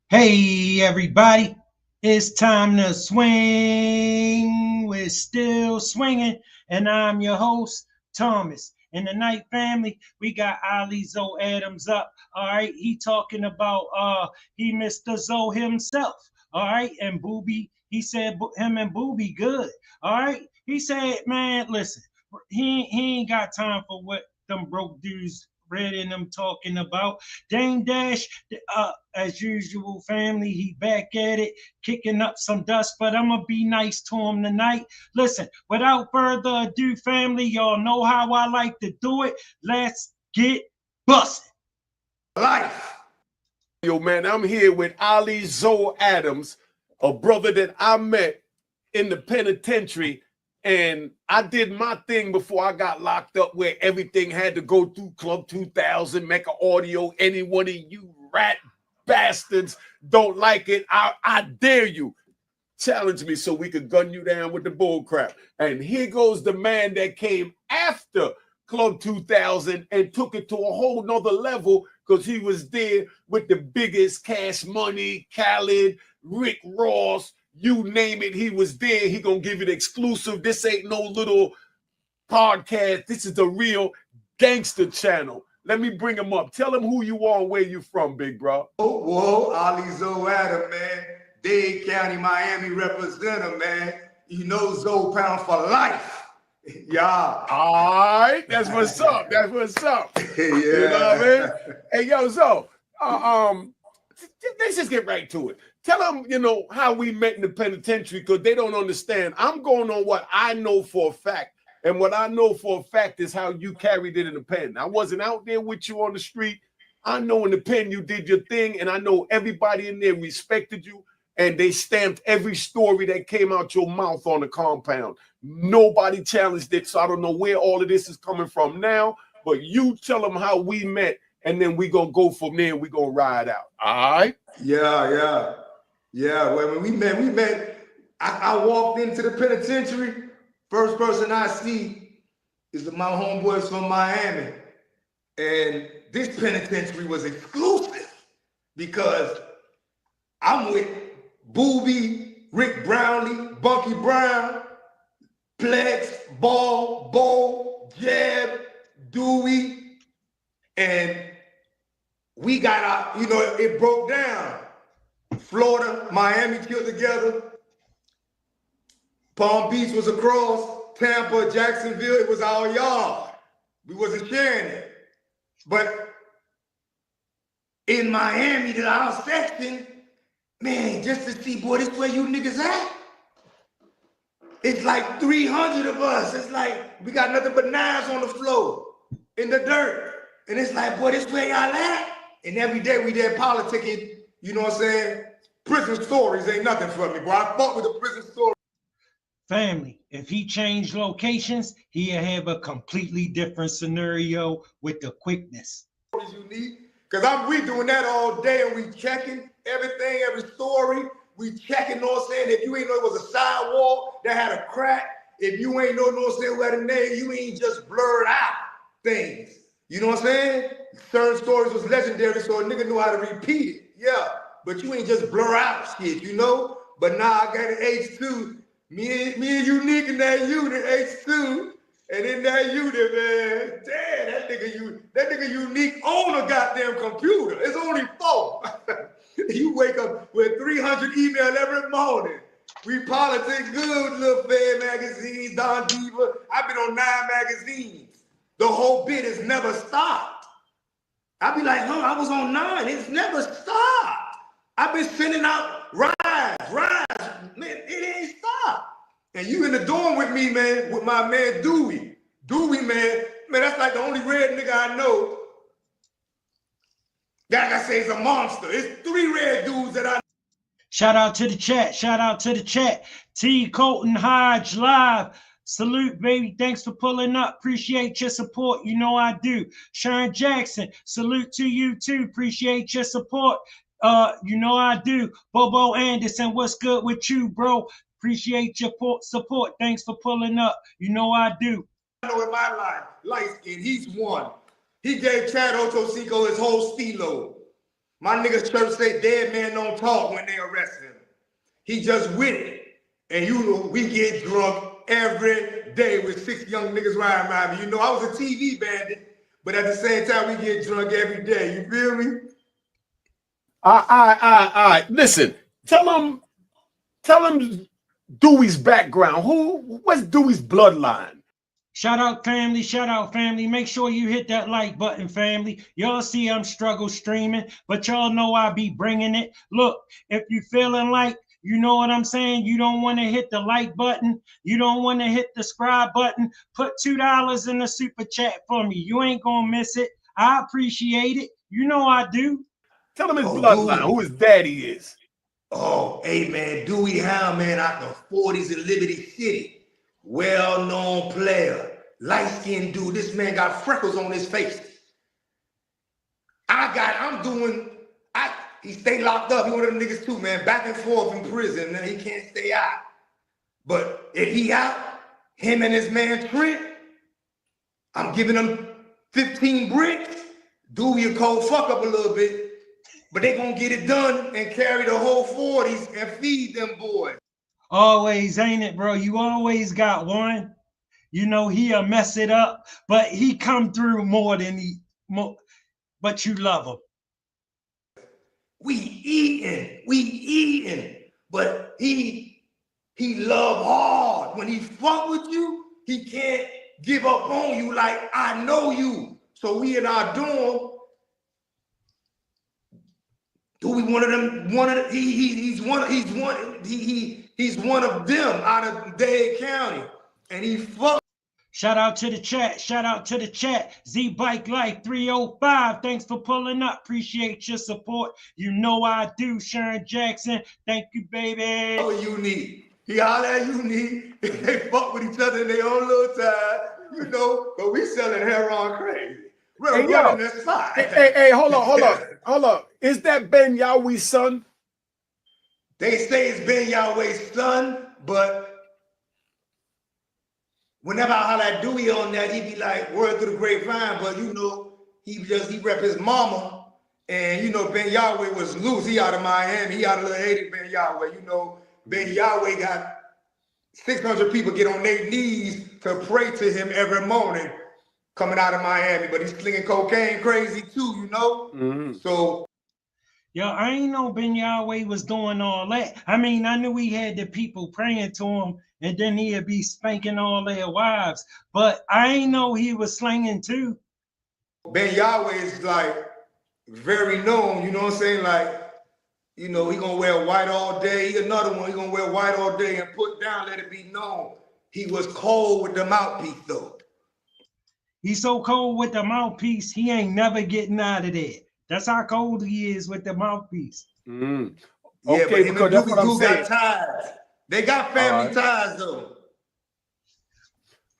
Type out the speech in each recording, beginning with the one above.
Hey everybody, it's time to swing. We're still swinging, and I'm your host, Thomas. In the night family, we got Ali Zoe Adams up. All right, he talking about he Mr. Zoe himself. All right, and Boobie, he said him and Boobie good. All right, he said, man, listen, he ain't got time for what them broke dudes read in them talking about. Dame Dash, as usual, family, he back at it, kicking up some dust, but I'm going to be nice to him tonight. Listen, without further ado, family, y'all know how I like to do it. Let's get busted. Life. Yo, man, I'm here with Ali Zoe Adams, a brother that I met in the penitentiary, and I did my thing before I got locked up where everything had to go through Club 2000, Mecca Audio. Any one of you rat bastards don't like it, I dare you. Challenge me so we could gun you down with the bull crap. And here goes the man that came after Club 2000 and took it to a whole nother level because he was there with the biggest Cash Money, Khaled, Rick Ross, you name it, he was there. He gonna give it exclusive. This ain't no little podcast. This is the real gangster channel. Let me bring him up. Tell him who you are and where you from, big bro. Whoa, Ali Zoe Adams, man. Dade County, Miami representative, man. You know Zoe Pound for life. Yeah. All right. That's what's up. That's what's up. Yeah. You know what I mean? Hey, yo, Zoe, let's just get right to it. Tell them, how we met in the penitentiary because they don't understand. I'm going on what I know for a fact. And what I know for a fact is how you carried it in the pen. I wasn't out there with you on the street. I know in the pen you did your thing, and I know everybody in there respected you, and they stamped every story that came out your mouth on the compound. Nobody challenged it, so I don't know where all of this is coming from now, but you tell them how we met, and then we going to go from there, and we going to ride out. All right? Yeah. When we met, I walked into the penitentiary. First person I see is my homeboys from Miami. And this penitentiary was exclusive because I'm with Boobie, Rick Brownlee, Bunky Brown, Plex, Ball, Bo, Jeb, Dwey, and we got our, it broke down. Florida, Miami killed together. Palm Beach was across. Tampa, Jacksonville, it was our yard. We wasn't sharing it. But in Miami, our section, man, just to see, boy, this where you niggas at? It's like 300 of us. It's like we got nothing but knives on the floor in the dirt. And it's like, boy, this where y'all at? And every day we there politicking, you know what I'm saying? Prison stories ain't nothing for me, boy. I fought with a prison story. Family, if he changed locations, he'll have a completely different scenario with the quickness. Unique, because we doing that all day and we checking everything, every story. We checking, know what I'm saying? If you ain't know it was a sidewalk that had a crack, if you ain't know what I'm saying, who had a name, you ain't just blurred out things. You know what I'm saying? Certain stories was legendary, so a nigga knew how to repeat it. Yeah, but you ain't just blur out shit, you know? But now I got an H2. Me and Unique in that unit, H2, and in that unit, man, damn, that nigga Unique own a goddamn computer. It's only 4. You wake up with 300 emails every morning. We politic good, little Fed magazines, Don Diva. I've been on 9 magazines. The whole bit has never stopped. I be like, I was on 9. It's never stopped. I've been sending out rise. Man, it ain't stopped. And you in the dorm with me, man, with my man Dwey. Dwey, man, that's like the only red nigga I know that I say is a monster. It's 3 red dudes that I know. Shout out to the chat. T. Colton Hodge live. Salute, baby. Thanks for pulling up. Appreciate your support. You know I do. Sharon Jackson, salute to you too. Appreciate your support. You know I do. Bobo Anderson, what's good with you, bro? Appreciate your support. Thanks for pulling up. You know I do. I know in my life, light skin, he's one. He gave Chad Ochocinco his whole stilo. My niggas church say dead man don't talk when they arrest him. He just with it. And you know, we get drunk every day with 6 young niggas riding around me. You know, I was a TV bandit, but at the same time, we get drunk every day. You feel me? Listen, tell him Dewey's background. What's Dewey's bloodline? Shout out family, shout out family. Make sure you hit that like button, family. Y'all see I'm struggle streaming, but y'all know I be bringing it. Look, if you feeling like, you know what I'm saying, you don't want to hit the like button, you don't want to hit the subscribe button, put $2 in the super chat for me. You ain't gonna miss it. I appreciate it. You know I do. Tell him his bloodline, who his daddy is. Oh, hey man, Dwey Hound, man, out the 40s in Liberty City. Well-known player, light-skinned dude. This man got freckles on his face. He stay locked up. He one of them niggas too, man. Back and forth in prison, and he can't stay out. But if he out, him and his man Trent, I'm giving him 15 bricks. Dewey a cold fuck up a little bit, but they gonna get it done and carry the whole 40s and feed them boys. Always, ain't it, bro? You always got one. You know, he'll mess it up, but he come through more than but you love him. We eating, but he love hard. When he fuck with you, he can't give up on you like I know you. So we in our dorm. Dewey he's one of them out of Dade County, and he fuck. Shout out to the chat. Shout out to the chat. Z Bike Life 305. Thanks for pulling up. Appreciate your support. You know I do. Sharon Jackson. Thank you, baby. All you need. He all that you need. They fuck with each other in their own little time, you know. But we selling heroin crazy. We're running this spot. Hey, hold up. Is that Ben Yahweh's son? They say it's Ben Yahweh's son, but whenever I holler at Dewey on that, he be like, word through the grapevine, but you know, he rep his mama, and you know, Ben Yahweh was loose. He out of Miami, he out of Little Haiti, Ben Yahweh. You know, Ben Yahweh got 600 people get on their knees to pray to him every morning coming out of Miami, but he's slinging cocaine crazy too, you know? Mm-hmm. So. Yo, I ain't know Ben Yahweh was doing all that. I mean, I knew he had the people praying to him, and then he'd be spanking all their wives. But I ain't know he was slinging too. Ben Yahweh is like very known, you know what I'm saying? Like, you know, he gonna wear white all day. He another one, he gonna wear white all day and put down, let it be known. He was cold with the mouthpiece though. He's so cold with the mouthpiece, he ain't never getting out of there. That's how cold he is with the mouthpiece. Mm. Yeah, okay, but because that's what I'm saying. Got ties. They got family ties though.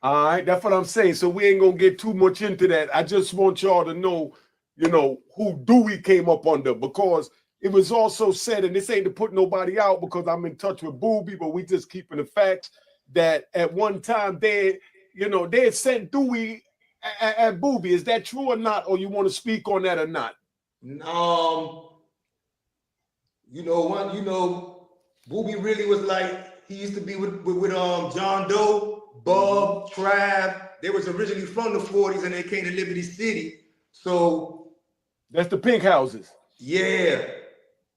All right, that's what I'm saying. So we ain't gonna get too much into that. I just want y'all to know, you know, who Dewey came up under, because it was also said, and this ain't to put nobody out because I'm in touch with Boobie, but we just keeping the facts that at one time they had sent Dewey at Boobie. Is that true or not? Or you want to speak on that or not? Boobie really was like, he used to be with John Doe, Bub, Trav. They was originally from the 40s and they came to Liberty City. So that's the pink houses. Yeah.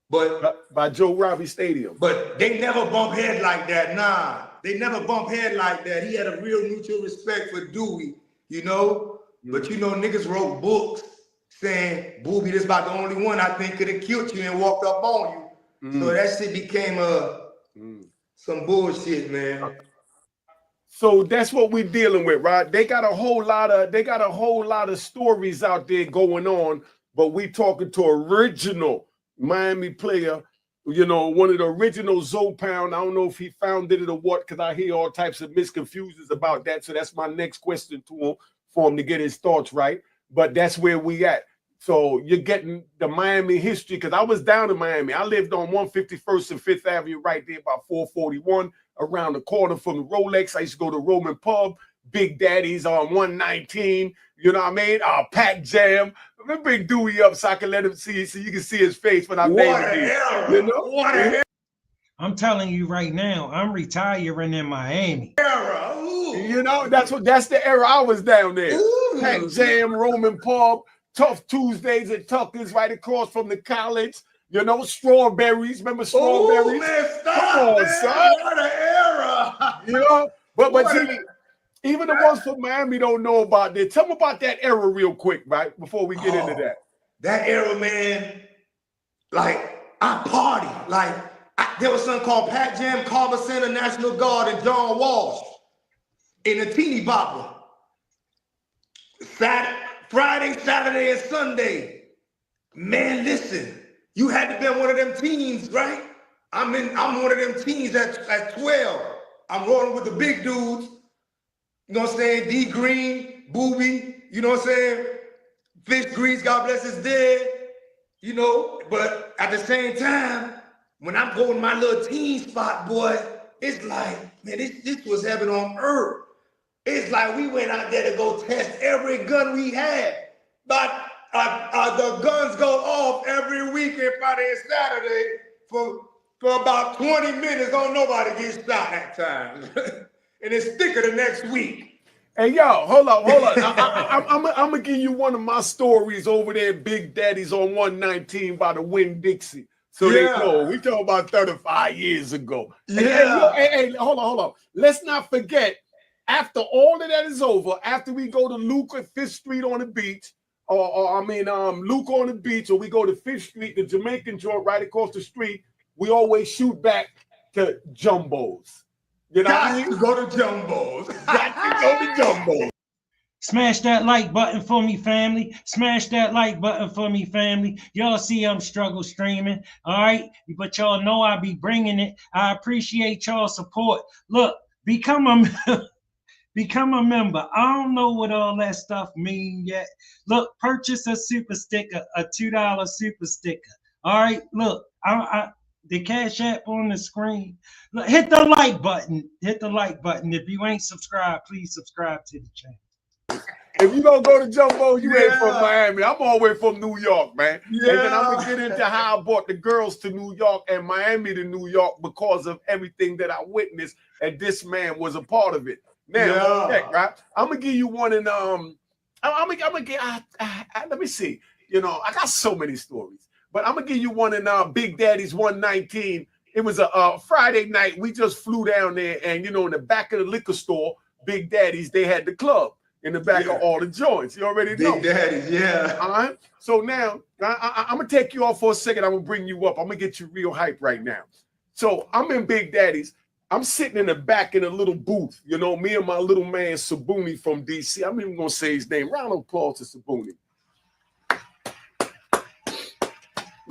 But by Joe Robbie Stadium. But they never bump head like that. Nah. They never bump head like that. He had a real mutual respect for Dewey, you know? Mm-hmm. But you know, niggas wrote books saying, Boobie, this about the only one I think could have killed you and walked up on you. Mm-hmm. So that shit became some bullshit, man. So that's what we're dealing with, right? They got a whole lot of stories out there going on, but we talking to original Miami player, you know, one of the original Zoe Pound. I don't know if he founded it or what, because I hear all types of misconfusions about that. So that's my next question to him, for him to get his thoughts right. But that's where we at. So you're getting the Miami history, because I was down in Miami. I lived on 151st and 5th Avenue right there by 441, around the corner from the Rolex. I used to go to Roman Pub, Big Daddy's on 119, you know what I mean? Pack Jam. me bring Dwey up so I can let him see, so you can see his face when I'm What naming an these. era. You know? What an era. I'm telling you right now, I'm retiring in Miami. Ooh. You know, that's the era I was down there. Ooh. Pack Jam, Roman Pub, Tough Tuesdays at Tucker's right across from the college. You know, Strawberries. Remember Strawberries? Ooh, man, stop, Come on, man. son. What an era. You know, but What see, even the ones from Miami don't know about this. Tell them about that era real quick, right? Before we get into that. That era, man, like, I party. Like, there was something called Pat Jam, Carver Center, National Guard, and John Walsh in a teeny bopper. Friday, Saturday, and Sunday. Man, listen, you had to be one of them teens, right? I'm one of them teens at 12. I'm rolling with the big dudes. You know what I'm saying? D Green, Boobie, you know what I'm saying? Fish Grease, God bless his dead. You know, but at the same time, when I'm going to my little teen spot, boy, it's like, man, this was heaven on earth. It's like we went out there to go test every gun we had. But the guns go off every weekend, Friday and Saturday, for about 20 minutes. Don't nobody get shot that time. And it's thicker the next week. Hey, yo, hold on. I'm going to give you one of my stories over there, Big Daddy's on 119 by the Winn-Dixie. So they know. We talking about 35 years ago. Yeah. Hey, hold on. Let's not forget, after all of that is over, after we go to Luke at 5th Street on the beach, Luke on the beach, or we go to 5th Street, the Jamaican joint right across the street, we always shoot back to Jumbo's. You know what I mean? Go to Jumbo's. Got to go to Jumbo's. Smash that like button for me, family. Smash that like button for me, family. Y'all see I'm struggle streaming, all right? But y'all know I be bringing it. I appreciate y'all support. Look, become a member. I don't know what all that stuff mean yet. Look, purchase a super sticker, a $2 super sticker. All right, look, the Cash App on the screen. Look, hit the like button. Hit the like button. If you ain't subscribed, please subscribe to the channel. If you don't go to Jumbo, you ain't from Miami. I'm all the way from New York, man. Yeah. And then I'm going to get into how I brought the girls to New York and Miami to New York because of everything that I witnessed, and this man was a part of it. Now, right? I'm going to give you one, and let me see. You know, I got so many stories, but I'm going to give you one in Big Daddy's 119. It was a Friday night. We just flew down there, and, you know, in the back of the liquor store, Big Daddy's, they had the club in the back of all the joints. You already know. Big Daddy's, yeah. All right. So now I'm gonna take you off for a second. I'm gonna bring you up. I'm gonna get you real hype right now. So I'm in Big Daddy's. I'm sitting in the back in a little booth. You know, me and my little man Sabuni from DC. I'm even gonna say his name. Round of applause to Sabuni.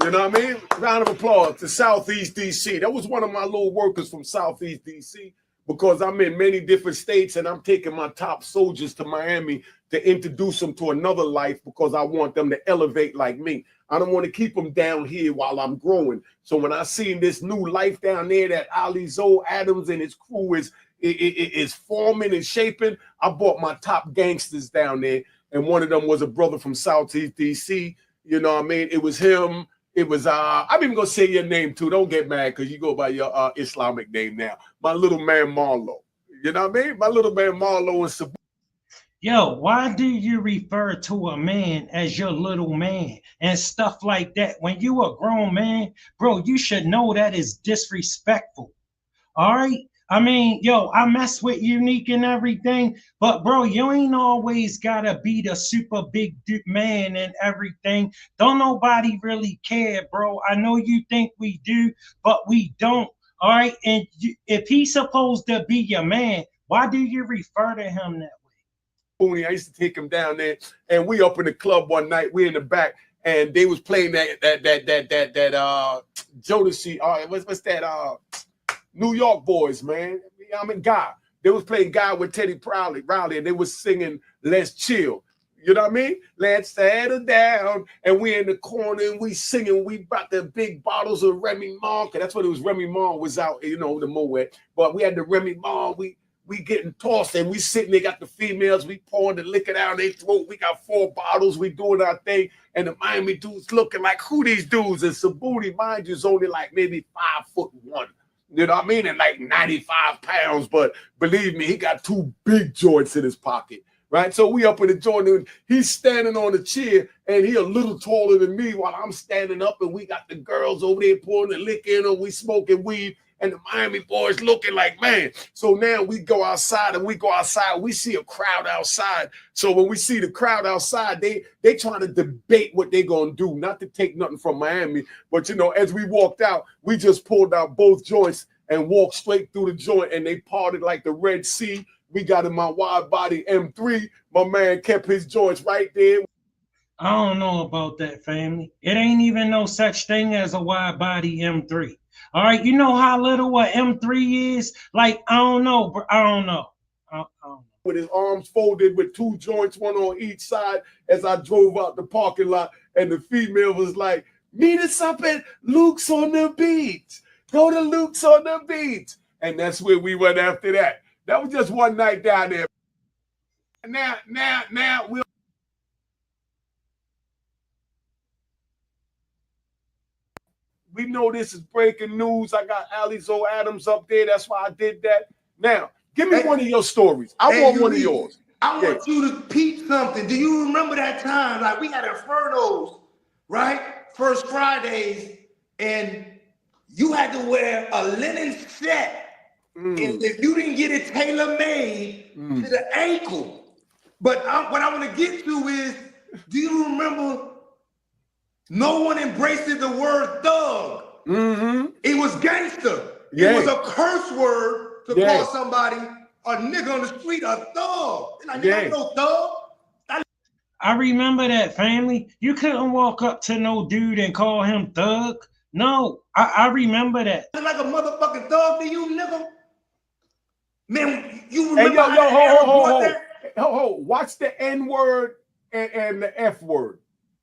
You know what I mean? Round of applause to Southeast DC. That was one of my little workers from Southeast DC. Because I'm in many different states and I'm taking my top soldiers to Miami to introduce them to another life because I want them to elevate like me. I don't want to keep them down here while I'm growing. So when I seen this new life down there that Ali Zoe Adams and his crew is forming and shaping, I brought my top gangsters down there. And one of them was a brother from Southeast DC. You know what I mean? It was him. It was, I'm even going to say your name too. Don't get mad because you go by your Islamic name now. My little man Marlo. You know what I mean? My little man Marlo and Sabu. Yo, why do you refer to a man as your little man and stuff like that? When you a grown man, bro, you should know that is disrespectful. All right? I mean, yo, I mess with Unique and everything, but bro, you ain't always gotta be the super big man and everything. Don't nobody really care, bro. I know you think we do, but we don't. All right, and if he's supposed to be your man, why do you refer to him that way? I used to take him down there, and we up in the club one night. We in the back, and they was playing that Jodeci. What's that? New York boys, man. I mean, God. They was playing God with Teddy Riley, and they was singing Let's Chill. You know what I mean? Let's settle down. And we in the corner and we singing. We brought the big bottles of Remy Martin. That's what it was. Remy Martin was out, you know, the Moet. But we had the Remy Martin. we getting tossed and we sitting, they got the females, we pouring the liquor down their throat. We got 4 bottles, we doing our thing. And the Miami dudes looking like, who these dudes? And Sabooty, mind you, is only like maybe 5'1". You know what I mean? And like 95 pounds. But believe me, he got 2 big joints in his pocket. Right? So we up in the joint and he's standing on the chair and he a little taller than me while I'm standing up and we got the girls over there pouring the liquor in and we smoking weed and the Miami boys looking like, man. So now we go outside and we see a crowd outside. So when we see the crowd outside, they trying to debate what they gonna do, not to take nothing from Miami, but you know, as we walked out, we just pulled out both joints and walked straight through the joint and they parted like the Red Sea. We got in my wide body M3. My man kept his joints right there. I don't know about that, family. It ain't even no such thing as a wide body M3. All right, you know how little a M3 is? Like, I don't know, bro. I don't know. With his arms folded with 2 joints, 1 on each side, as I drove out the parking lot, and the female was like, meet us up at Luke's on the beach. Go to Luke's on the beach. And that's where we went after that. That was just one night down there. Now we know this is breaking news. I got Ali Zoe Adams up there. That's why I did that. Now, give me one of your stories. I want one of yours. I want you to peep something. Do you remember that time? Like we had Infernos, right? First Fridays, and you had to wear a linen set. And if you didn't get it tailor-made to the ankle. But what I want to get to is, do you remember no one embraced the word thug? It was gangster. Yeah. It was a curse word to call somebody a nigga on the street a thug. Like, nigga, no thug. I remember that, family. You couldn't walk up to no dude and call him thug. No, I remember that. Like a motherfucking thug to you, nigga. Man, you remember watch the N word and the F word.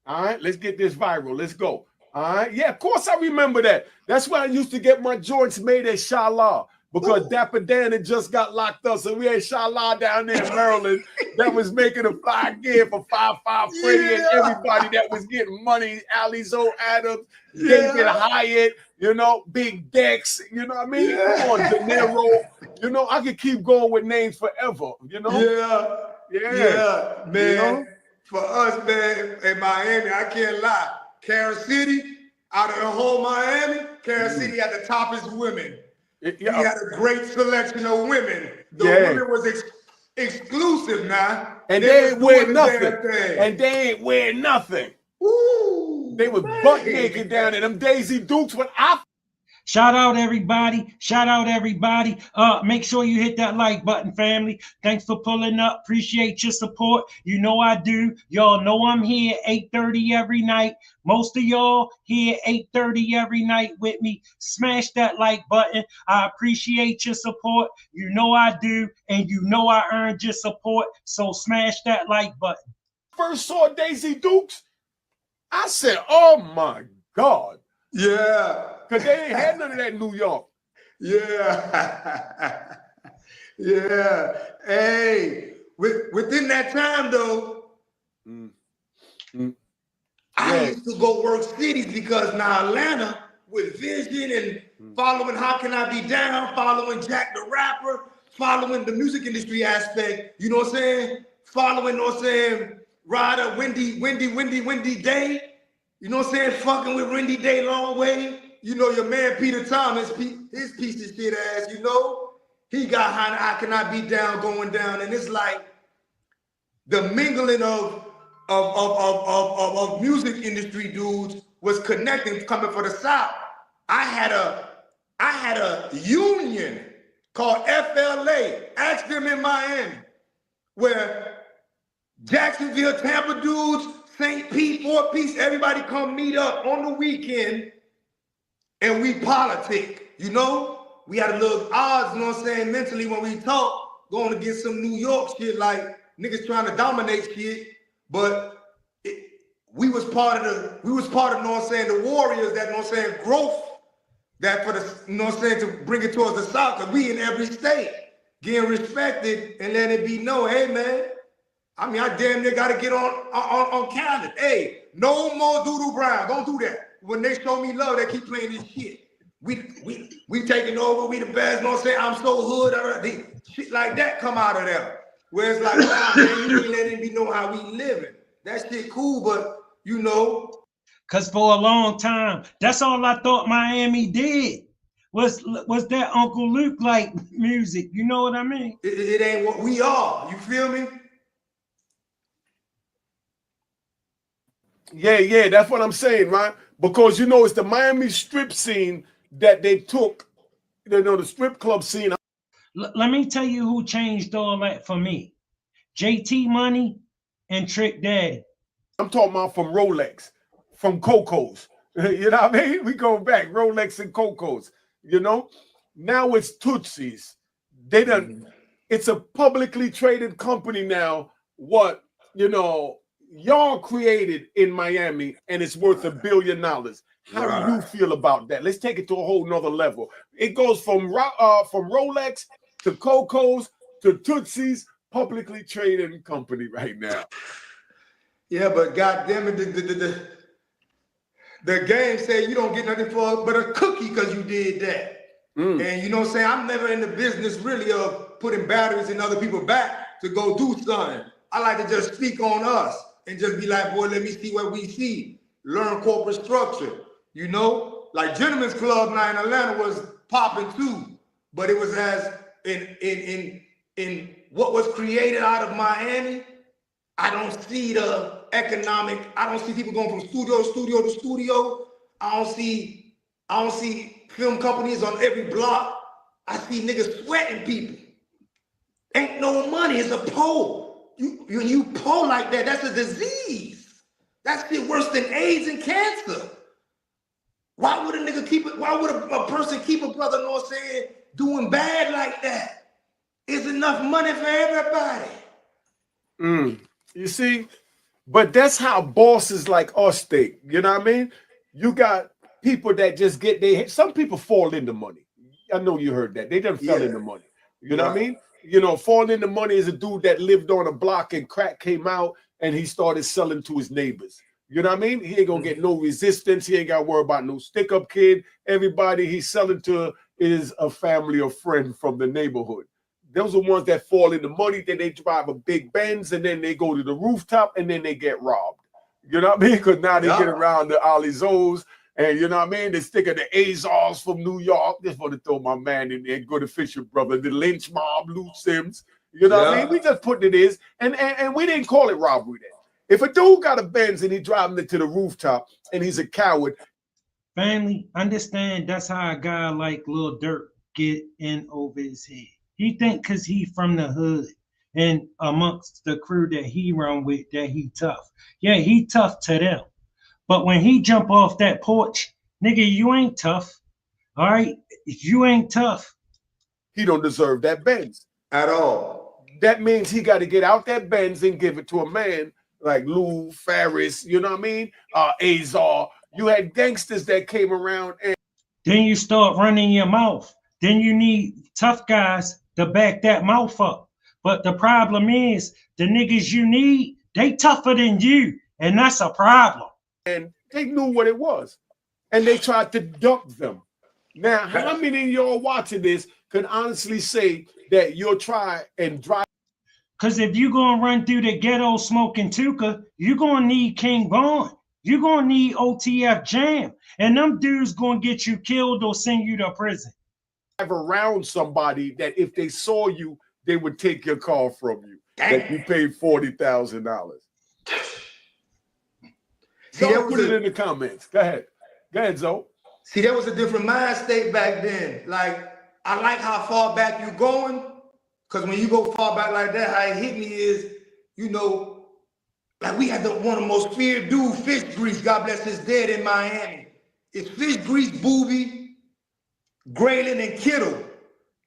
All right, let's get this viral. Let's go. All right, yeah, of course I remember that. That's why I used to get my joints made at Shala because Dapper Dan had just got locked up. So we had Shala down there in Maryland that was making a fly gear for 5'5" Freddie and everybody that was getting money. Ali Zoe Adams, David Hyatt, you know, Big Dex, you know what I mean? Come on, De Niro. You know, I could keep going with names forever, you know? Yeah, man. You know? For us, man, in Miami, I can't lie. Carol City, out of the whole Miami, Carol City had the toppest women. He had a great selection of women. The women was exclusive now. And they ain't wear nothing. Ooh, they was butt naked down in them Daisy Dukes when I Shout out everybody. Shout out everybody. Make sure you hit that like button, family. Thanks for pulling up. Appreciate your support. You know I do. Y'all know I'm here 8:30 every night. Most of y'all here 8:30 every night with me. Smash that like button. I appreciate your support. You know I do. And you know I earned your support. So smash that like button. First saw Daisy Dukes, I said, oh my God. Yeah. Because they ain't had none of that in New York. Yeah. Yeah. Hey, within that time, though, I used to go work cities because now Atlanta, with Vision and following How Can I Be Down, following Jack the Rapper, following the music industry aspect, you know what I'm saying? Following, you know what I'm saying, Ryder, Wendy Day, you know what I'm saying? Fucking with Wendy Day long way. You know, your man Peter Thomas, his piece of shit ass, you know, he got How Can I Be Down going down. And it's like the mingling of music industry dudes was connecting, coming for the South. I had a union called FLA, ask them in Miami, where Jacksonville, Tampa dudes, St. Pete, Fort Peace, everybody come meet up on the weekend and we politic, you know? We had a little odds, you know what I'm saying, mentally when we talk, going against some New York shit, like niggas trying to dominate shit, but we was part of, you know what I'm saying, the warriors that, you know what I'm saying, growth, that for the, you know what I'm saying, to bring it towards the South, because we in every state. getting respected and letting it be known, hey man, I mean, I damn near got to get on calendar. Hey, no more Doodoo Brown. Don't do that. When they show me love, they keep playing this shit. We taking over. We the best. Don't say I'm so hood. Shit like that come out of there. Where it's like, nah, man, you ain't letting me know how we living. That shit cool, but you know. Cause for a long time, that's all I thought Miami did. Was that Uncle Luke like music? You know what I mean? It ain't what we are. You feel me? Yeah, that's what I'm saying, right? Because you know it's the Miami strip scene that they took, you know, the strip club scene. Let me tell you who changed all that for me. JT Money and Trick Daddy. I'm talking about from Rolex, from Coco's. You know what I mean? We go back, Rolex and Coco's, you know? Now it's Tootsie's. They done, it's a publicly traded company now. What, you know, y'all created in Miami, and it's worth $1 billion. How do you feel about that? Let's take it to a whole nother level. It goes from Rolex to Coco's to Tootsie's, publicly traded company right now. Yeah, but goddamn it, the game said you don't get nothing for but a cookie because you did that. And you know what I'm saying? I'm never in the business really of putting batteries in other people's back to go do something. I like to just speak on us and just be like, boy, let me see what we see. Learn corporate structure. You know, like Gentlemen's Club now in Atlanta was popping too, but it was as in what was created out of Miami. I don't see the economic. I don't see people going from studio to studio. I don't see film companies on every block. I see niggas sweating people. Ain't no money. It's a pole. You pole like that. That's a disease. That's shit worse than AIDS and cancer. Why would a nigga keep it? Why would a person keep a brother, know what I'm saying, doing bad like that? It's enough money for everybody. You see, but that's how bosses like us think. You know what I mean? You got people that just get some people fall into money. I know you heard that. They done fell into money. You know what I mean? You know, falling into money is a dude that lived on a block and crack came out and he started selling to his neighbors. You know what I mean? He ain't gonna get no resistance. He ain't got to worry about no stick-up kid. Everybody he's selling to is a family or friend from the neighborhood. Those are ones that fall into money, then they drive a big Benz, and then they go to the rooftop, and then they get robbed. You know what I mean? Because now they get around the Alizos, and you know what I mean? They stick at the Azars from New York. Just want to throw my man in there, go to Fisher Brother, the Lynch Mob, Lou Sims. You know what I mean? We just put it is, and we didn't call it robbery then. If a dude got a Benz and he driving it to the rooftop, and he's a coward. Family, understand that's how a guy like Lil Durk get in over his head. He think because he from the hood and amongst the crew that he run with that he tough. Yeah, he tough to them. But when he jump off that porch, nigga, you ain't tough. All right? If you ain't tough. He don't deserve that Benz. At all. That means he got to get out that Benz and give it to a man like Lou, Ferris, you know what I mean? Azar. You had gangsters that came around and then you start running your mouth. Then you need tough guys to back that mouth up. But the problem is the niggas you need, they tougher than you. And that's a problem. And they knew what it was. And they tried to duck them. Now, how many of y'all watching this can honestly say that you'll try and drive? Because if you're going to run through the ghetto smoking Tuka, you're going to need King Von. You're going to need OTF Jam. And them dudes going to get you killed or send you to prison. Around somebody that if they saw you, they would take your car from you. That you paid $40,000. So put it in the comments. Go ahead, Zoe. See, that was a different mind state back then. Like, I like how far back you going, because when you go far back like that, how it hit me is, you know, like we had one of the most feared dudes, Fish Grease, God bless his dead, in Miami. It's Fish Grease, Boobie, Graylin, and Kittle.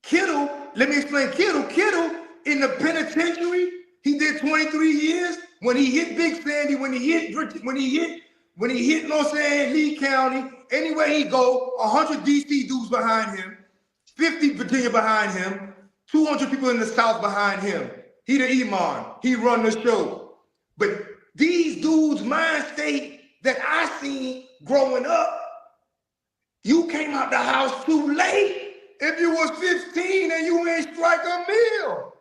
Kittle, let me explain. Kittle in the penitentiary, he did 23 years. When he hit Big Sandy, when he hit, you know what I'm saying, Lee County, anywhere he go, 100 DC dudes behind him, 50 Virginia behind him, 200 people in the South behind him. He the Imam. He run the show. But these dudes' mind state that I seen growing up, you came out the house too late if you was 15 and you ain't strike a meal.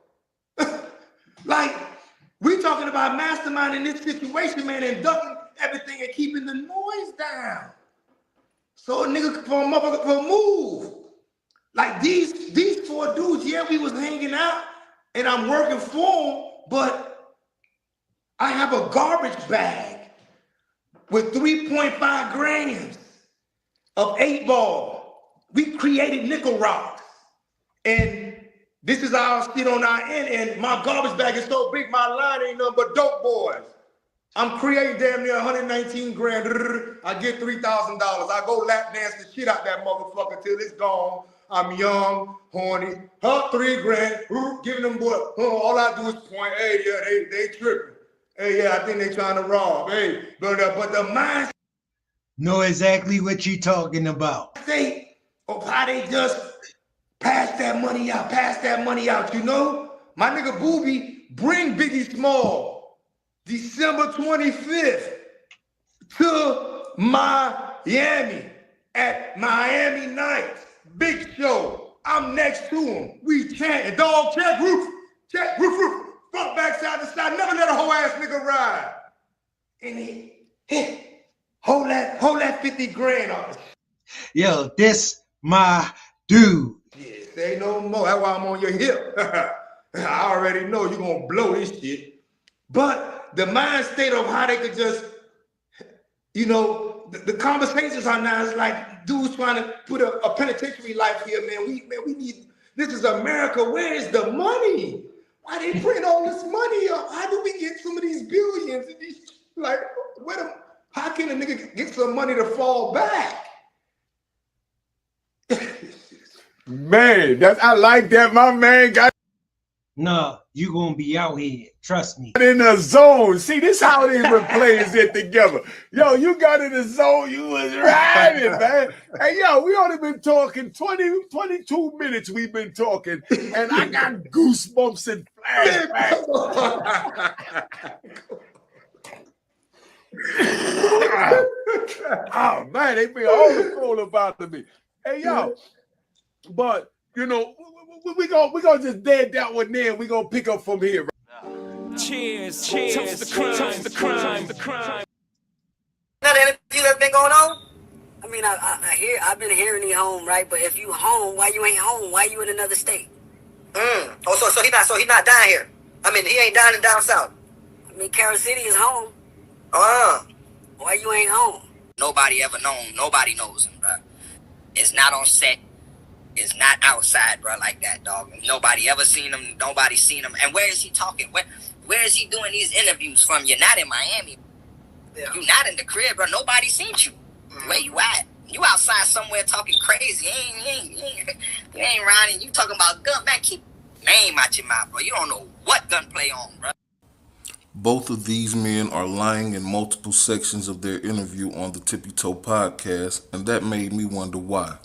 Like, we talking about masterminding this situation, man, and ducking everything and keeping the noise down. So a nigga for a motherfucker for a move. Like these four dudes, yeah, we was hanging out and I'm working for them, but I have a garbage bag with 3.5 grams of 8-ball. We created nickel rocks. And this is our shit on our end, and my garbage bag is so big, my line ain't nothing but dope boys. I'm creating damn near 119 grand. I get $3,000. I go lap dance the shit out that motherfucker till it's gone. I'm young, horny. 3 grand. Giving them what? All I do is point. Hey, yeah, they tripping. Hey, yeah, I think they trying to rob. Hey, but the mind know exactly what you talking about. State of how they just pass that money out, you know? My nigga Boobie bring Biggie Small December 25th to Miami at Miami Nights. Big show. I'm next to him. We chanting. Dog, check roof. Check roof. Front, back, side to side. Never let a whole ass nigga ride. And he hold that 50 grand on us. Yo, this my dude. Yeah, say no more. That's why I'm on your hip. I already know you're gonna blow this shit. But the mind state of how they could just, you know, the conversations are now is like dudes trying to put a penitentiary life here, man. We need, this is America. Where is the money? Why they print all this money up? How do we get some of these billions? And these, like, how can a nigga get some money to fall back? Man, I like that. My man got. No, you gonna be out here. Trust me. In the zone. See, this how these players get together. Yo, you got in the zone. You was riding, man. Hey, yo, we only been talking 22 minutes. We've been talking, and I got goosebumps and flashbacks. Oh man, they be all cool about me. Hey, yo, but you know, we gonna just dead that one there. We gonna pick up from here. Cheers, toast the crime. Now the interview that's been going on. I mean, I've been hearing he home, right? But if you home, why you ain't home? Why you in another state? Oh, so he not down here. I mean, he ain't down south. I mean, Carol City is home. Why you ain't home? Nobody ever known. Nobody knows him, bro. It's not on set. It's not outside, bro, like that, dog. Nobody ever seen him. Nobody seen him. And where is he talking? Where is he doing these interviews from? You're not in Miami. Yeah. You're not in the crib, bro. Nobody seen you. Where you at? You outside somewhere talking crazy. You ain't riding. You talking about gun. Man, keep name out your mouth, bro. You don't know what gunplay on, bro. Both of these men are lying in multiple sections of their interview on the Tippy Toe podcast, and that made me wonder why.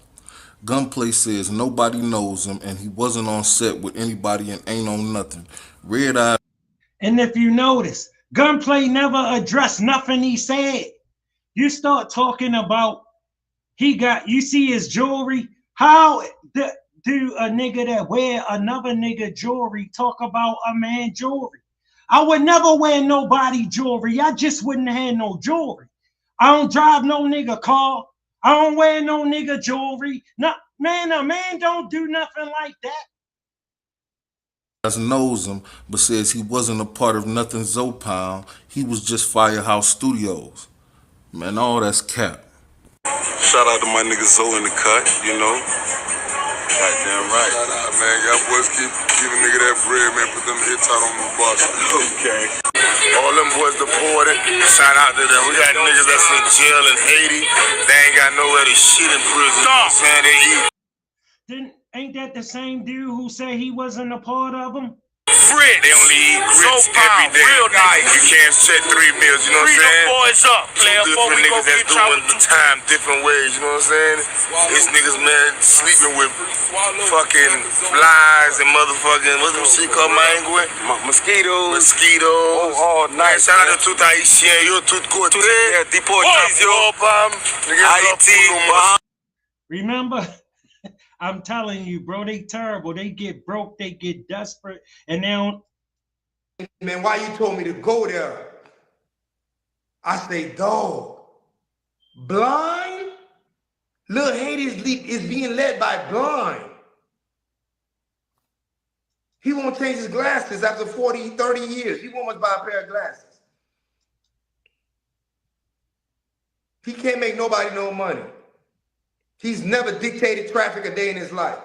Gunplay says nobody knows him and he wasn't on set with anybody and ain't on nothing. Red Eye. And if you notice, Gunplay never addressed nothing he said. You start talking about you see his jewelry. How do a nigga that wear another nigga jewelry talk about a man jewelry? I would never wear nobody jewelry. I just wouldn't have no jewelry. I don't drive no nigga car. I don't wear no nigga jewelry. No, man, a man don't do nothing like that. Knows him, but says he wasn't a part of nothing Zopound. He was just Firehouse Studios. Man, all that's cap. Shout out to my nigga Zoe in the cut, you know. Goddamn right. Shout out, man. Y'all boys keep giving nigga that bread, man. Put them hits out on the bus. Okay. All them boys deported. Shout out to them. We got niggas that's in jail in Haiti. They ain't got nowhere to shit in prison. Saying they eat. Ain't that the same dude who said he wasn't a part of them? Fred, they only eat grits every day. Real nice. You can't set 3 meals, you know what I'm saying? Boys up, player. Different niggas that's doing the time different ways, you know what I'm saying? These niggas, man, sleeping with fucking flies and motherfucking, what's them shit called, mangue? Mosquitoes. Mosquitoes. Oh, nice. Shout out to tudo haitian, yo, tudo côté. Yeah, deportizio, Haiti. Remember? I'm telling you, bro, they terrible. They get broke, they get desperate, and they don't. Man, why you told me to go there? I say, dog, blind? Lil Haiti is being led by blind. He won't change his glasses after 40, 30 years. He won't buy a pair of glasses. He can't make nobody no money. He's never dictated traffic a day in his life.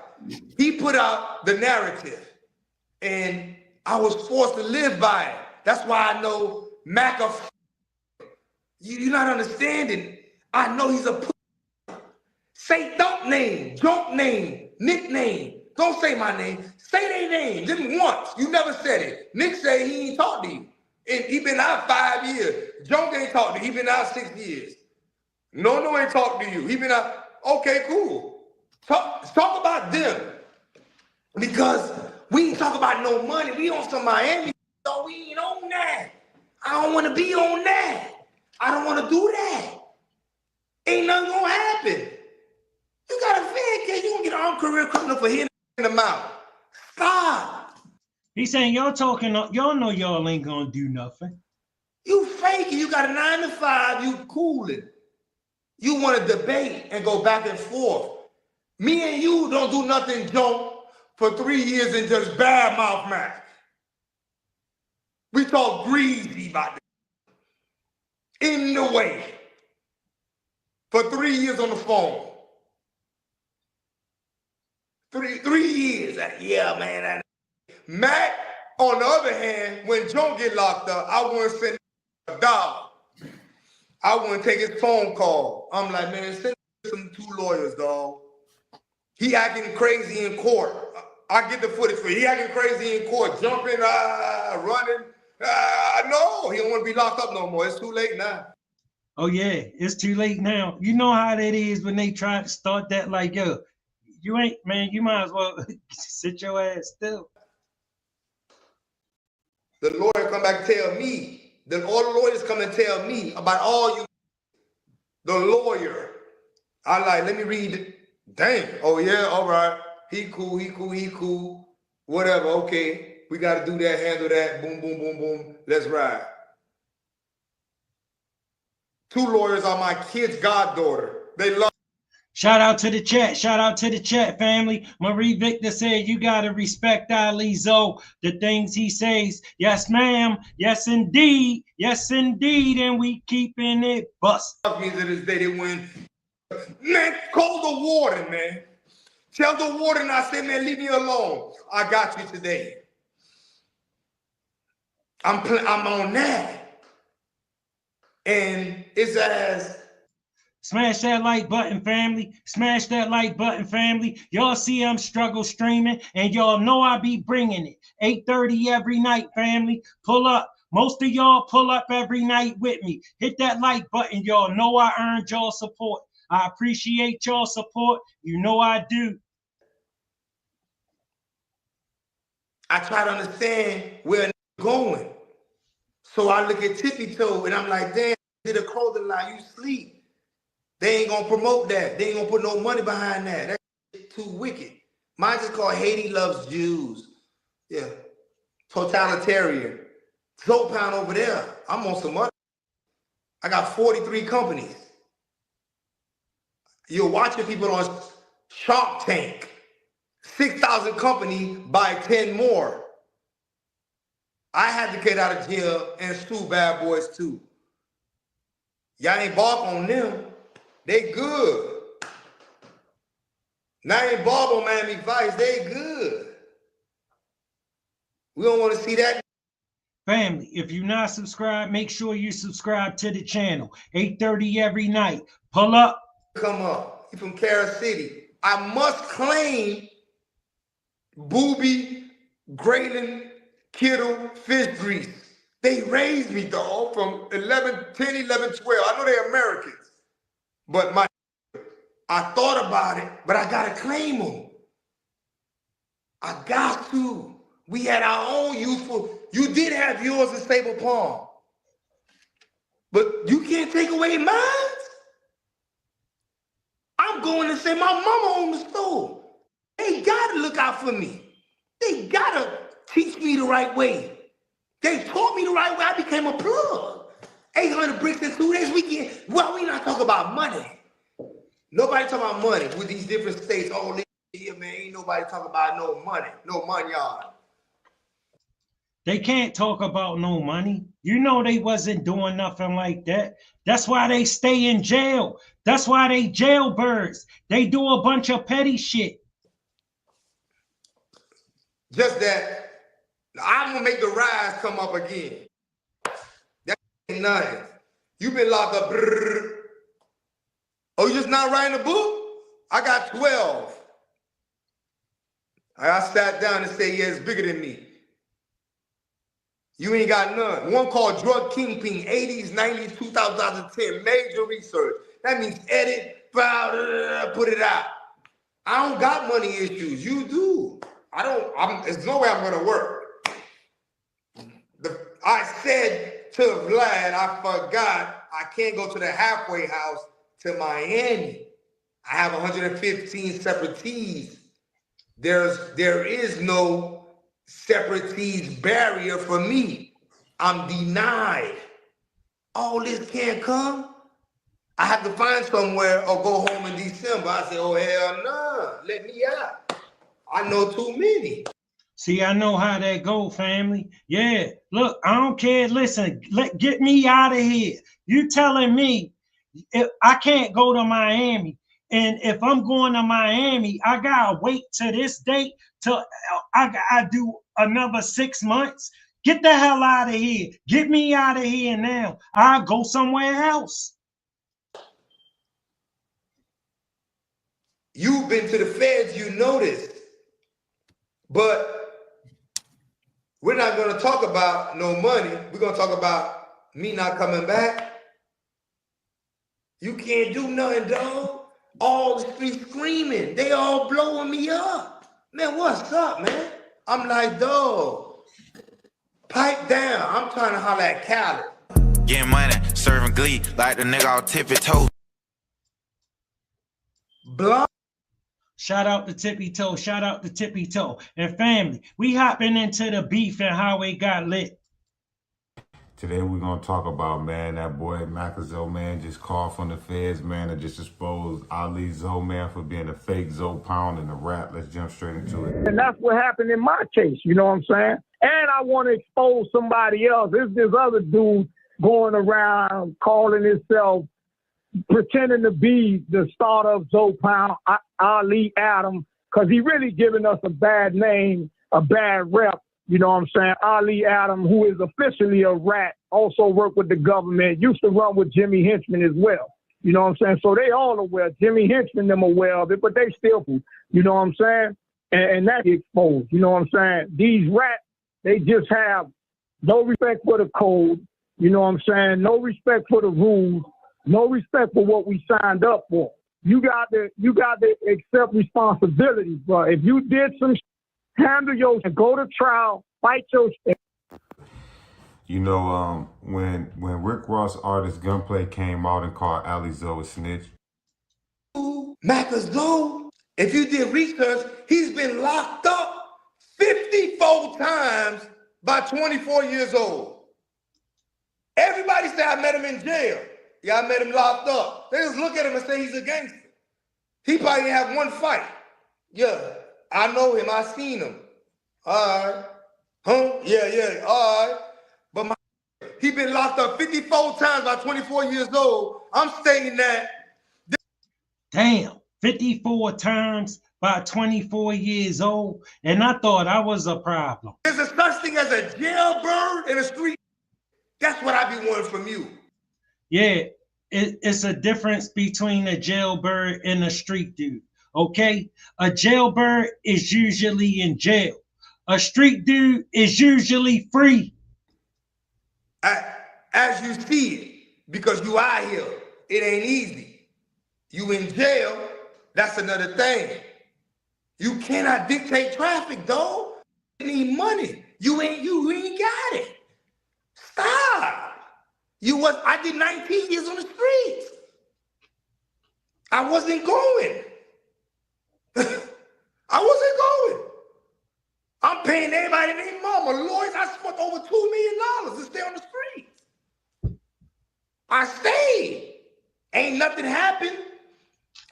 He put out the narrative, and I was forced to live by it. That's why I know Mac of. You're not understanding. I know he's a. Say dump name, jump name, nickname. Don't say my name. Say their name. Just once. You never said it. Nick said he ain't talked to you, and he been out 5 years. Junk ain't talked to you. He been out 6 years. No ain't talked to you. He been out. Okay, cool. Talk about them. Because we ain't talk about no money. We on some Miami, so we ain't on that. I don't want to be on that. I don't want to do that. Ain't nothing gonna happen. You got a fan case, you gonna get an armed career criminal for hitting in the mouth. Stop. He's saying y'all talking, y'all know y'all ain't gonna do nothing. You faking, you got a 9 to 5, you cooling. You want to debate and go back and forth. Me and you don't do nothing, Joe, for 3 years and just bad mouth match. We talk greasy about it. In the way. For 3 years on the phone. Three years. Yeah, man. Mac, on the other hand, when Joe get locked up, I wouldn't send a dog. I wouldn't take his phone call. I'm like, man, send some 2 lawyers, dog. He acting crazy in court. I get the footage for you. He acting crazy in court, jumping, running. No, he don't want to be locked up no more. It's too late now. Oh yeah, it's too late now. You know how that is when they try to start that like, yo, you ain't, man, you might as well sit your ass still. The lawyer come back and tell me. Then all the lawyers come and tell me about all you. The lawyer. I like, let me read it. Dang. Oh yeah, all right. He cool. Whatever, okay. We got to do that, handle that. Boom, boom, boom, boom. Let's ride. 2 lawyers are my kid's goddaughter. They love. Shout out to the chat. Shout out to the chat, family. Marie Victor said, you got to respect Ali Zoe, the things he says. Yes, ma'am. Yes, indeed. Yes, indeed. And we keeping it bust. Me to this day, they win. Man, call the warden, man. Tell the warden I said, man, leave me alone. I got you today. I'm on that. And it's as... Smash that like button, family. Smash that like button, family. Y'all see I'm struggle streaming, and y'all know I be bringing it. 8:30 every night, family. Pull up. Most of y'all pull up every night with me. Hit that like button. Y'all know I earned y'all support. I appreciate y'all support. You know I do. I try to understand where I'm going. So I look at Tippy Toe, and I'm like, damn, did a clothing line, you sleep. They ain't gonna promote that. They ain't gonna put no money behind that. That's too wicked. Mine just called Haiti Loves Jews. Yeah. Totalitarian. Soap pound over there. I'm on some money. I got 43 companies. You're watching people on Shark Tank. 6,000 companies buy 10 more. I had to get out of jail and sue bad boys too. Y'all ain't bark on them. They good. Now ain't Bob on Miami Vice. They good. We don't want to see that. Family, if you're not subscribed, make sure you subscribe to the channel. 8:30 every night. Pull up. Come up. He from Carol City. I must claim Boobie, Graydon, Kittle, fish grease. They raised me, dog, from 10, 11, 12. I know they're Americans, but I thought about it, but I gotta claim them. I got to. We had our own youthful. You did have yours in Stable Palm, but you can't take away mine. I'm going to say my mama owned the store. They gotta look out for me. They gotta teach me the right way. They taught me the right way. I became a plug. 800 bricks in 2 days. Well, we not talking about money. Nobody talking about money with these different states. Oh, here, man, ain't nobody talking about no money. No money, y'all. They can't talk about no money. You know they wasn't doing nothing like that. That's why they stay in jail. That's why they jailbirds. They do a bunch of petty shit. Just that I'm gonna make the rise come up again. That ain't nothing. You been locked up. Brrr. Oh, you just not writing a book? I got 12. I sat down and said, yeah, it's bigger than me. You ain't got none. One called Drug Kingpin, 80s, 90s, 2010, major research. That means edit, file, put it out. I don't got money issues. You do. There's no way I'm gonna work. I said to Vlad, I forgot, I can't go to the halfway house to Miami. I have 115 separatees. There is no separatees barrier for me. I'm denied. All this can't come. I have to find somewhere or go home in December. I say, oh, hell no, let me out. I know too many. See, I know how that go, family. Yeah, look, I don't care. Listen, get me out of here. You telling me if I can't go to Miami, and if I'm going to Miami, I gotta wait to this date till I do another 6 months. Get the hell out of here. Get me out of here now. I'll go somewhere else. You've been to the feds, you know this. But we're not going to talk about no money. We're going to talk about me not coming back. You can't do nothing, dog. All the streets screaming. They all blowing me up. Man, what's up, man? I'm like, dog, pipe down. I'm trying to holler at Cali. Getting money, serving glee, like the nigga all tippy toe. Block. Shout out to Tippy Toe. Shout out to Tippy Toe. And family, we hopping into the beef and how it got lit. Today we're going to talk about, man, that boy Macazo, man, just called from the feds, man, and just exposed Ali Zoe, man, for being a fake Zoe Pound in the rap. Let's jump straight into it. And that's what happened in my case, you know what I'm saying? And I want to expose somebody else. There's this other dude going around calling himself, pretending to be the starter of Zoe Pound, Ali Adam, because he really giving us a bad name, a bad rep. You know what I'm saying? Ali Adam, who is officially a rat, also worked with the government, used to run with Jimmy Henchman as well. You know what I'm saying? So they all aware. Jimmy Henchman, them aware of it, but they still, you know what I'm saying? And that's exposed. You know what I'm saying? These rats, they just have no respect for the code. You know what I'm saying? No respect for the rules. No respect for what we signed up for. You got to accept responsibility, bro. If you did some handle your and go to trial, fight your shit. You know, when Rick Ross artist Gunplay came out and called Ali Zoe a snitch. Macazo, if you did research, he's been locked up 54 times by 24 years old. Everybody say I met him in jail. Yeah, I met him locked up. They just look at him and say he's a gangster. He probably didn't have one fight. Yeah, I know him. I seen him. All right. Huh? Yeah. All right. But he been locked up 54 times by 24 years old. I'm stating that. Damn, 54 times by 24 years old. And I thought I was a problem. There's a such thing as a jailbird in the street. That's what I be wanting from you. Yeah, it's a difference between a jailbird and a street dude, okay? A jailbird is usually in jail. A street dude is usually free. As you see it, because you out here, it ain't easy. You in jail, that's another thing. You cannot dictate traffic, dog. You need money. You ain't got it. Stop. I did 19 years on the streets. I wasn't going. I wasn't going. I'm paying everybody and their mama. Lawyers, I spent over $2 million to stay on the streets. I stayed. Ain't nothing happened.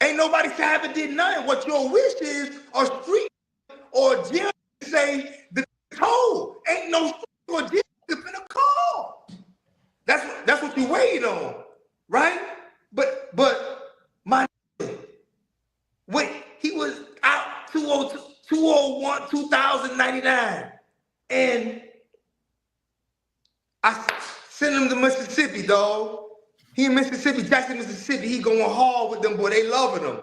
Ain't nobody say I haven't did nothing. What your wish is, a street or a jail say the toll. Ain't no street or jail finna call. That's what you waiting on, right? But my wait, he was out 201, 2099. And I sent him to Mississippi, dog. He in Mississippi, Jackson, Mississippi. He going hard with them, boy. They loving him.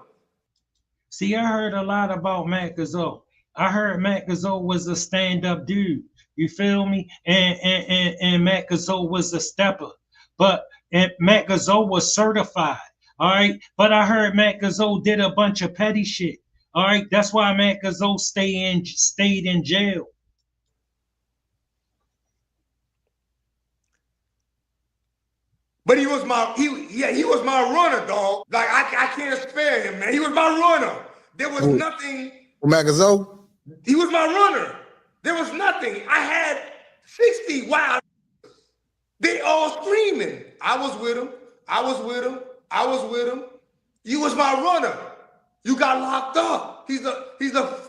See, I heard a lot about Matt Gazzo. I heard Matt Gazzo was a stand-up dude. You feel me? And Matt Gazzo was a stepper. But Matt Gazzo was certified. All right. But I heard Matt Gazzo did a bunch of petty shit. All right. That's why Matt Gazzo stayed in jail. But he was my runner, dog. Like I can't spare him, man. He was my runner. There was nothing. Matt Gazzo? He was my runner. There was nothing. I had 60 wild. They all screaming. I was with him. I was with him. I was with him. You was my runner. You got locked up. He's a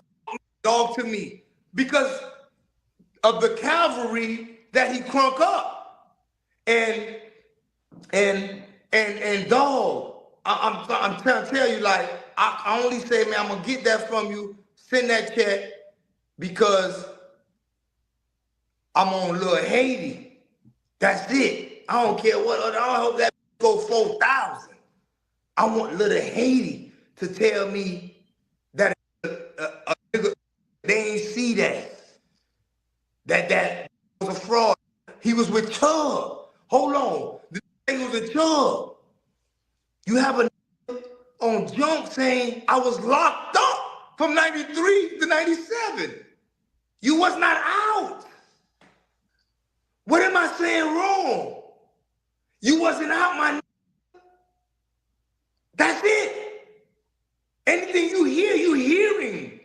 dog to me because of the cavalry that he crunk up. And dog, I'm trying to tell you, like, I only say, man, I'm gonna get that from you, send that check, because I'm on Lil Haiti. That's it. I don't care what, I hope that go 4,000. I want Lil Haiti to tell me that a nigga, they ain't see that was a fraud. He was with Chubb. Hold on. He was a Chubb. You have a on Junk saying I was locked up from 93 to 97. You was not out. What am I saying wrong? You wasn't out, my nigga. That's it. Anything you hear, you hearing.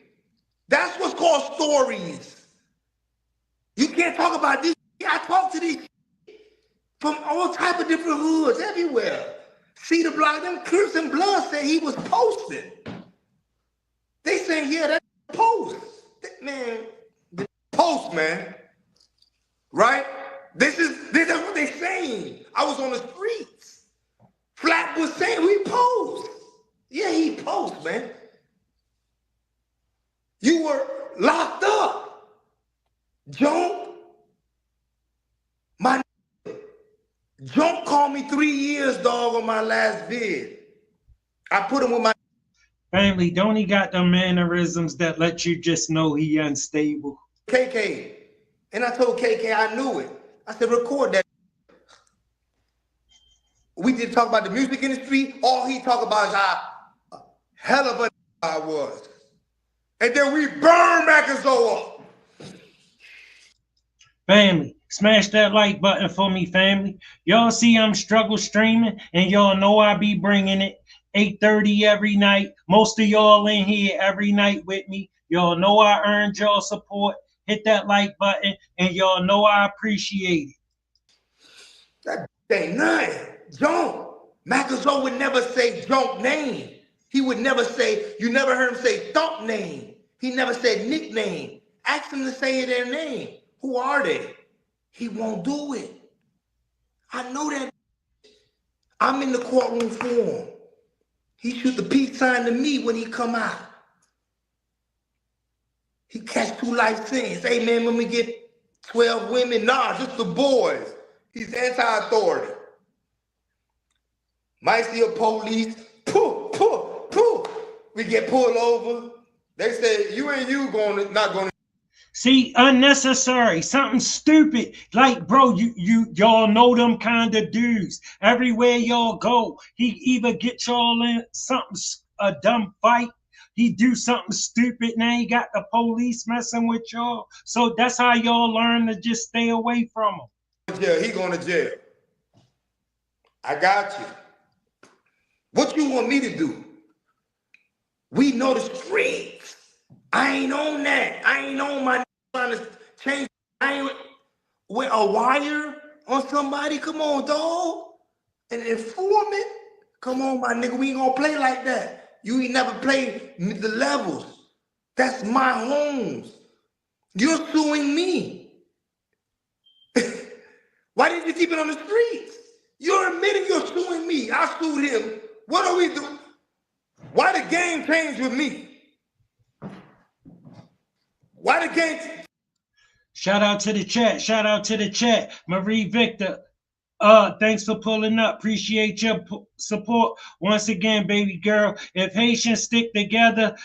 That's what's called stories. You can't talk about this. I talk to these from all type of different hoods everywhere. See the block, them Crips and Blood say he was posted. They saying, yeah, that's post. Man, the post, man. Right? That's what they saying. I was on the streets. Flat was saying we post. Yeah, he post, man. You were locked up. Junk, my Junk called me 3 years, dog, on my last vid. I put him with my family. Don't he got the mannerisms that let you just know he unstable? KK. And I told KK I knew it. I said, record that. We did talk about the music industry. All he talked about is how hell of a I was. And then we burn Macazzo up. Family, smash that like button for me, family. Y'all see I'm struggle streaming, and y'all know I be bringing it. 8:30 every night. Most of y'all in here every night with me. Y'all know I earned y'all support. Hit that like button, and y'all know I appreciate it. That ain't nothing. Junk. Macazzo would never say Junk name. He would never say, you never heard him say Thump name. He never said nickname. Ask him to say their name. Who are they? He won't do it. I know that. I'm in the courtroom for him. He shoot the peace sign to me when he come out. He catch 2 life sentences. Hey man, when we get 12 women, nah, just the boys. He's anti-authority. Might see a police, poof, poof, poof. We get pulled over. They say, you ain't you not going to. See, unnecessary, something stupid. Like, bro, y'all know them kind of dudes. Everywhere y'all go, he either get y'all in something, a dumb fight. He do something stupid. Now he got the police messing with y'all. So that's how y'all learn to just stay away from him. Yeah, he going to jail. I got you. What you want me to do? We know the streets. I ain't on that. I ain't on my trying to change. I ain't with a wire on somebody. Come on, dog. An informant. Come on, my nigga. We ain't gonna play like that. You ain't never played the levels. That's my homes. You're suing me. Why didn't you keep it on the streets? You're admitting you're suing me. I sued him. What are we doing? Why the game changed with me? Why the game? Shout out to the chat. Shout out to the chat. Marie Victor. Thanks for pulling up. Appreciate your support once again, baby girl. If Haitians stick together,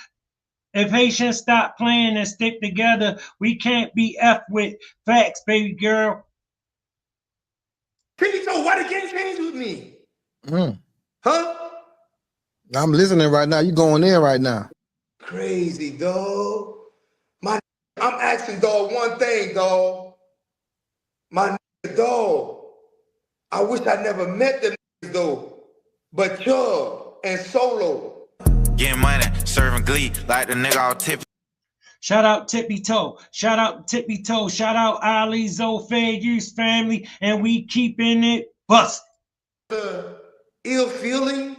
if Haitians stop playing and stick together, we can't be F with. Facts, baby girl. So why the game changed with me? Huh? I'm listening right now. You going in right now. Crazy, dog. I'm asking, dog, one thing, dog. My dog. I wish I never met them though. But Chubb and Solo. Getting money, serving glee like the nigga all tippy. Shout out Tippy Toe. Shout out Tippy Toe. Shout out Ali Zoe Fair Use family. And we keeping it busted. Ill feeling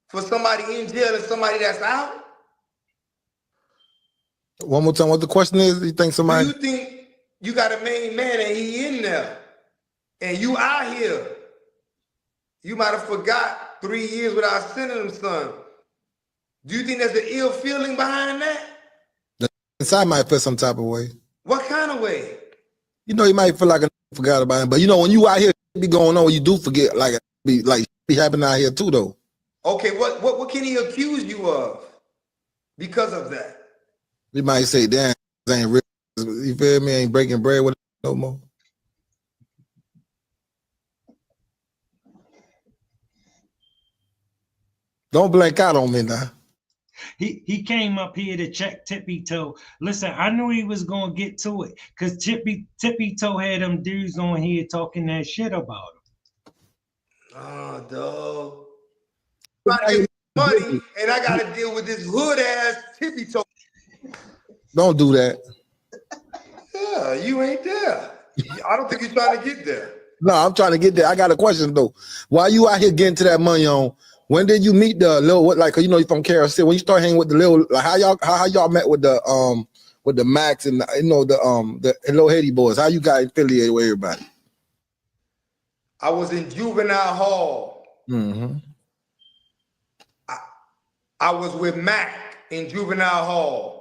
for somebody in jail and somebody that's out? One more time, what the question is? You think somebody? Do you think you got a main man and he in there and you out here? You might have forgot 3 years without sending him son. Do you think there's an ill feeling behind that? The inside might feel some type of way. What kind of way? You know, you might feel like I forgot about him, but you know, when you out here be going on, you do forget, like be happening out here too, though. Okay, what can he accuse you of because of that? You might say, damn, this ain't real. You feel me? Ain't breaking bread with no more. Don't blank out on me now. He came up here to check Tippy Toe. Listen, I knew he was gonna get to it because Tippy Toe had them dudes on here talking that shit about him. Oh, dog. I'm trying to get money, and I gotta deal with this hood ass Tippy Toe. Don't do that. Yeah, you ain't there. I don't think you're trying to get there. No, I'm trying to get there. I got a question though. Why you out here getting to that money on? When did you meet the little, what, like, you know, you're from KRC, when you start hanging with the little, like how y'all met with the Max and you know the Hello Haiti boys? How you got affiliated with everybody? I was in juvenile hall. Mm-hmm. I was with Mac in juvenile hall.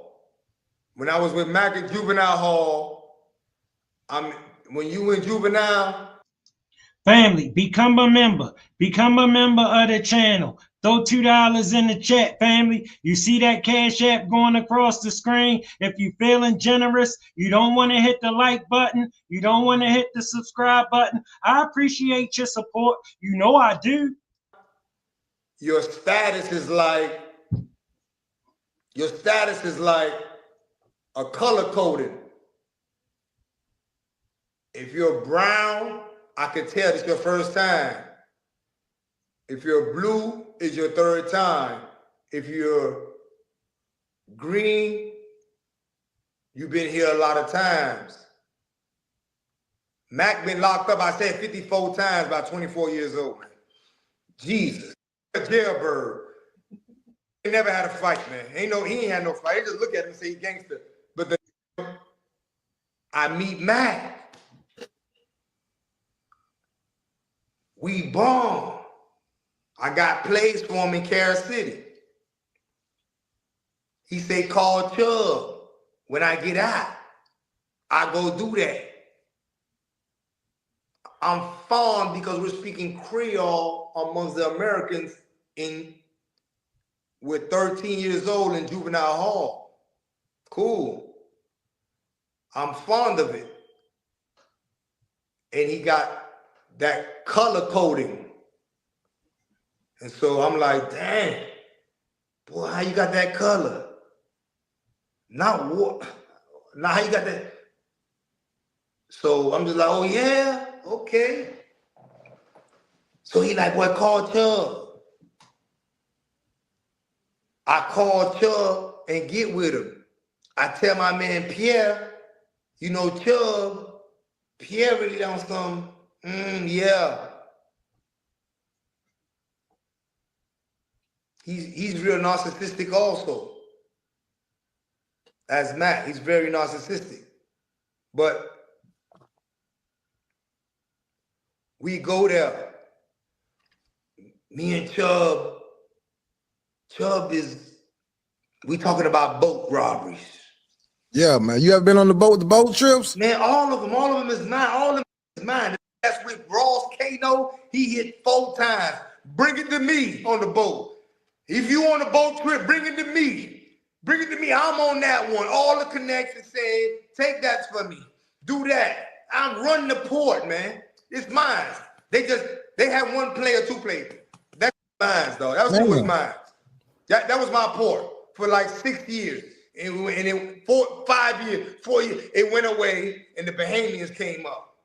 When I was with Mac in juvenile hall, when you in juvenile. Family, become a member. Become a member of the channel. Throw $2 in the chat, family. You see that Cash App going across the screen? If you're feeling generous, you don't want to hit the like button. You don't want to hit the subscribe button. I appreciate your support. You know I do. Your status is like a color coding. If you're brown, I can tell it's your first time. If you're blue, it's your third time. If you're green, you've been here a lot of times. Mac been locked up, I said 54 times, about 24 years old. Jesus. A jailbird. He never had a fight, man. He ain't had no fight. He just look at him and say he gangster. But I meet Mac. We bomb. I got plays for him in Carol City. He say, call Chubb. When I get out, I go do that. I'm fond because we're speaking Creole amongst the Americans with 13 years old in juvenile hall. Cool. I'm fond of it. And he got that color coding. And so I'm like, damn, boy, how you got that color? Not what? Now how you got that? So I'm just like, oh yeah, okay. So he like, boy, call Chubb. I call Chubb and get with him. I tell my man Pierre, you know Chubb, Pierre really on some, yeah. He's real narcissistic also. As Matt, he's very narcissistic. But we go there. Me and Chubb is, we talking about boat robberies. Yeah, man. You ever been on the boat trips? Man, all of them is mine. All of them is mine. That's with Ross Kano. He hit 4 times. Bring it to me on the boat. If you on a boat trip, bring it to me. Bring it to me. I'm on that one. All the connections said, take that for me. Do that. I'm running the port, man. It's mine. They have 1 player, 2 players. That's mine, though. That was mine. That was my port for like 6 years. And in 4 years, it went away and the Bahamians came up.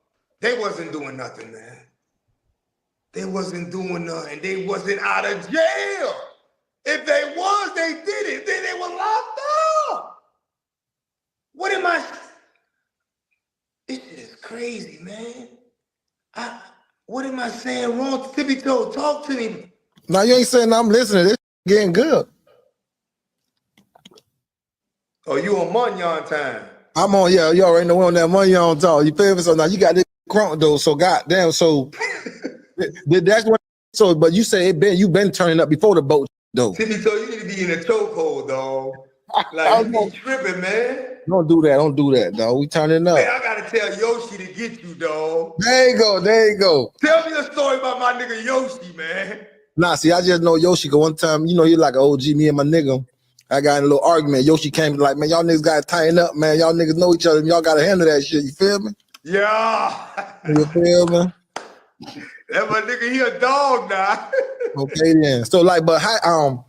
They wasn't doing nothing, man. They wasn't doing nothing. They wasn't out of jail. If they was, they did it. Then they were locked up. What am I? This shit is crazy, man. What am I saying wrong? Tippy Toe, talk to me. No, you ain't saying I'm listening. This getting good. Oh, you on Munyon time? I'm on, yeah, you already know we're on that Munyon talk. You feel me? So now you got this crunk though. So goddamn, so that's what. So, but you say you been turning up before the boat though. Tippy Toe, you need to be in a chokehold, dog. Like you be tripping, man. Don't do that, dog. We turning up. Man, I gotta tell Yoshi to get you, dog. There you go. Tell me a story about my nigga Yoshi, man. Nah, see, I just know Yoshi. Cause one time, you know, he like an OG. Me and my nigga, I got in a little argument. Yoshi came like, man, y'all niggas gotta tighten up, man. Y'all niggas know each other. Y'all gotta handle that shit. You feel me? Yeah. You feel me? That my nigga, he a dog now. Okay then. So like, but how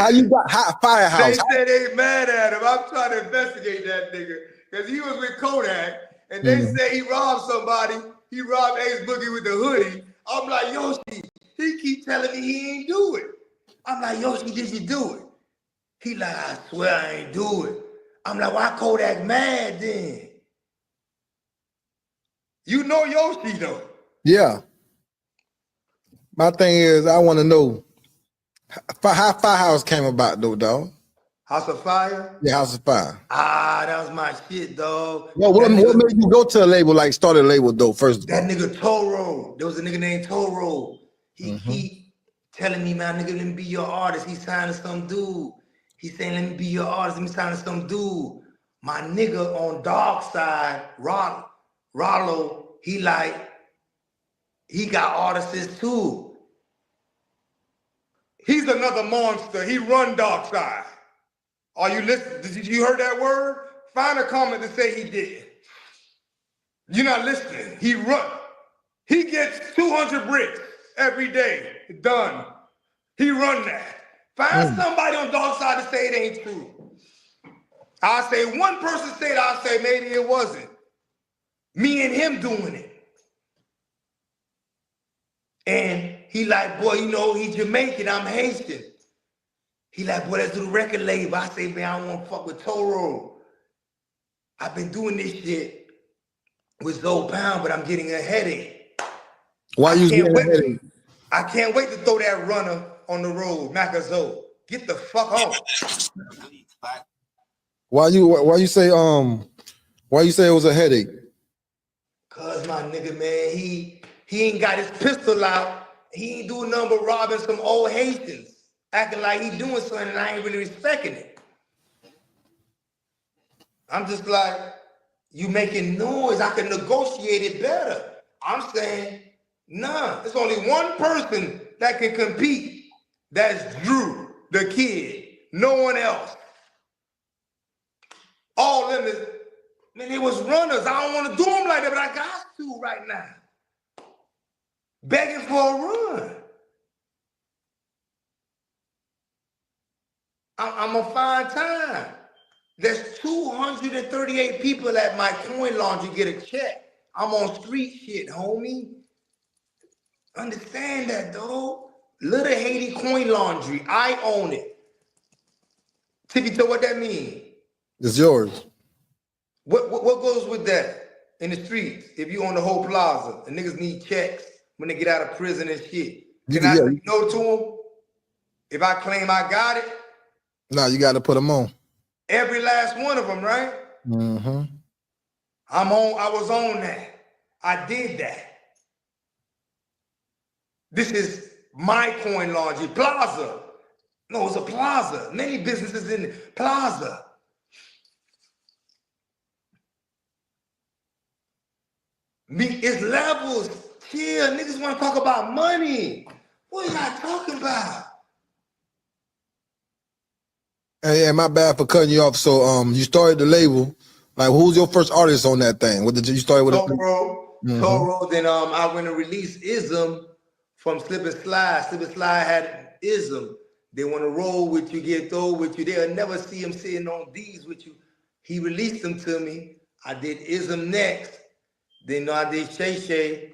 you got hot Firehouse? They said they ain't mad at him. I'm trying to investigate that nigga. Because he was with Kodak, and they say he robbed somebody. He robbed Ace Boogie with the hoodie. I'm like, Yoshi, he keep telling me he ain't do it. I'm like, Yoshi, did you do it? He like, I swear I ain't do it. I'm like, why Kodak mad then? You know Yoshi though. Yeah. My thing is, I want to know how Firehouse came about though, dog. House of Fire? Yeah, House of Fire. That was my shit, dog. Well, what made you go to a label, like start a label though, first of all? That nigga Toro. There was a nigga named Toro. He telling me, man, nigga, let me be your artist. He signing some dude. He saying, let me be your artist. Let me sign some dude. My nigga on Dark Side, Rollo, he got artists too. He's another monster. He run Dark Side. Are you listening? Did you heard that word? Find a comment to say he did. You're not listening. He run. He gets 200 bricks every day. Done. He run that. Find somebody on Dark Side to say it ain't true. I say one person said, I say maybe it wasn't. Me and him doing it. And he like, boy, you know, he Jamaican, I'm Haitian. He like, boy, let's do the record label. I say, man, I don't want to fuck with Toro. I've been doing this shit with Zoe Pound, but I'm getting a headache. Why you getting a headache? I can't wait to throw that runner on the road, Macazo. Get the fuck off. Why you say it was a headache? Cause my nigga, man, he ain't got his pistol out. He ain't doing nothing but robbing some old Haitians, acting like he doing something and I ain't really respecting it. I'm just like, you making noise. I can negotiate it better. I'm saying, nah, there's only one person that can compete. That's Drew, the kid. No one else. All them is Man, they was runners. I don't want to do them like that, but I got to right now. Begging for a run. I'm going to find time. There's 238 people at my coin laundry get a check. I'm on street shit, homie. Understand that, though. Little Haiti Coin Laundry. I own it. Tippy toe, what that mean? It's yours. What goes with that in the streets? If you own the whole plaza, and niggas need checks when they get out of prison and shit. Can I say no to them? If I claim I got it? No, you got to put them on. Every last one of them, right? Mm-hmm. I was on that. I did that. This is my coin laundry. Plaza. No, it's a plaza. Many businesses in the plaza. It's levels. Chill. Niggas want to talk about money. What are y'all talking about? Hey, my bad for cutting you off. So you started the label. Like, who's your first artist on that thing? What did you start with? Toro. Toro. Then I went and released Ism from Slip and Slide. Slip and Slide had Ism. They want to roll with you, get thrown with you. They'll never see him sitting on these with you. He released them to me. I did Ism next. Then I did Shay Shay.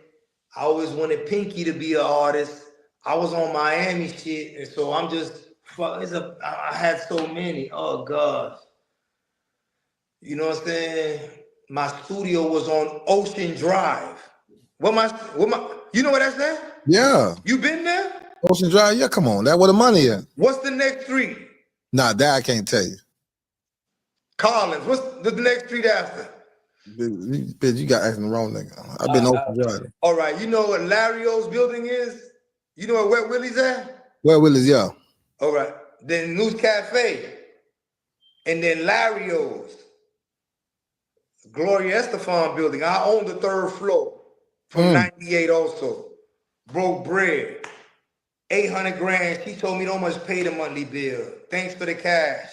I always wanted Pinky to be an artist. I was on Miami shit, and so I'm just I had so many. Oh gosh. You know what I'm saying? My studio was on Ocean Drive. You know what that's at? Yeah. You been there? Ocean Drive, yeah, come on. That where the money at. What's the next street? Nah, that I can't tell you. Collins. What's the next street after? Bitch, you got asking the wrong nigga. I've been Ocean Drive. All right, you know what Larry O's building is? You know where Wet Willie's at? Where Willie's, yeah. All right. Then News Cafe. And then Larry O's. Gloria Estefan building. I own the third floor from 98 also. Broke bread. 800 grand. She told me don't much pay the monthly bill. Thanks for the cash.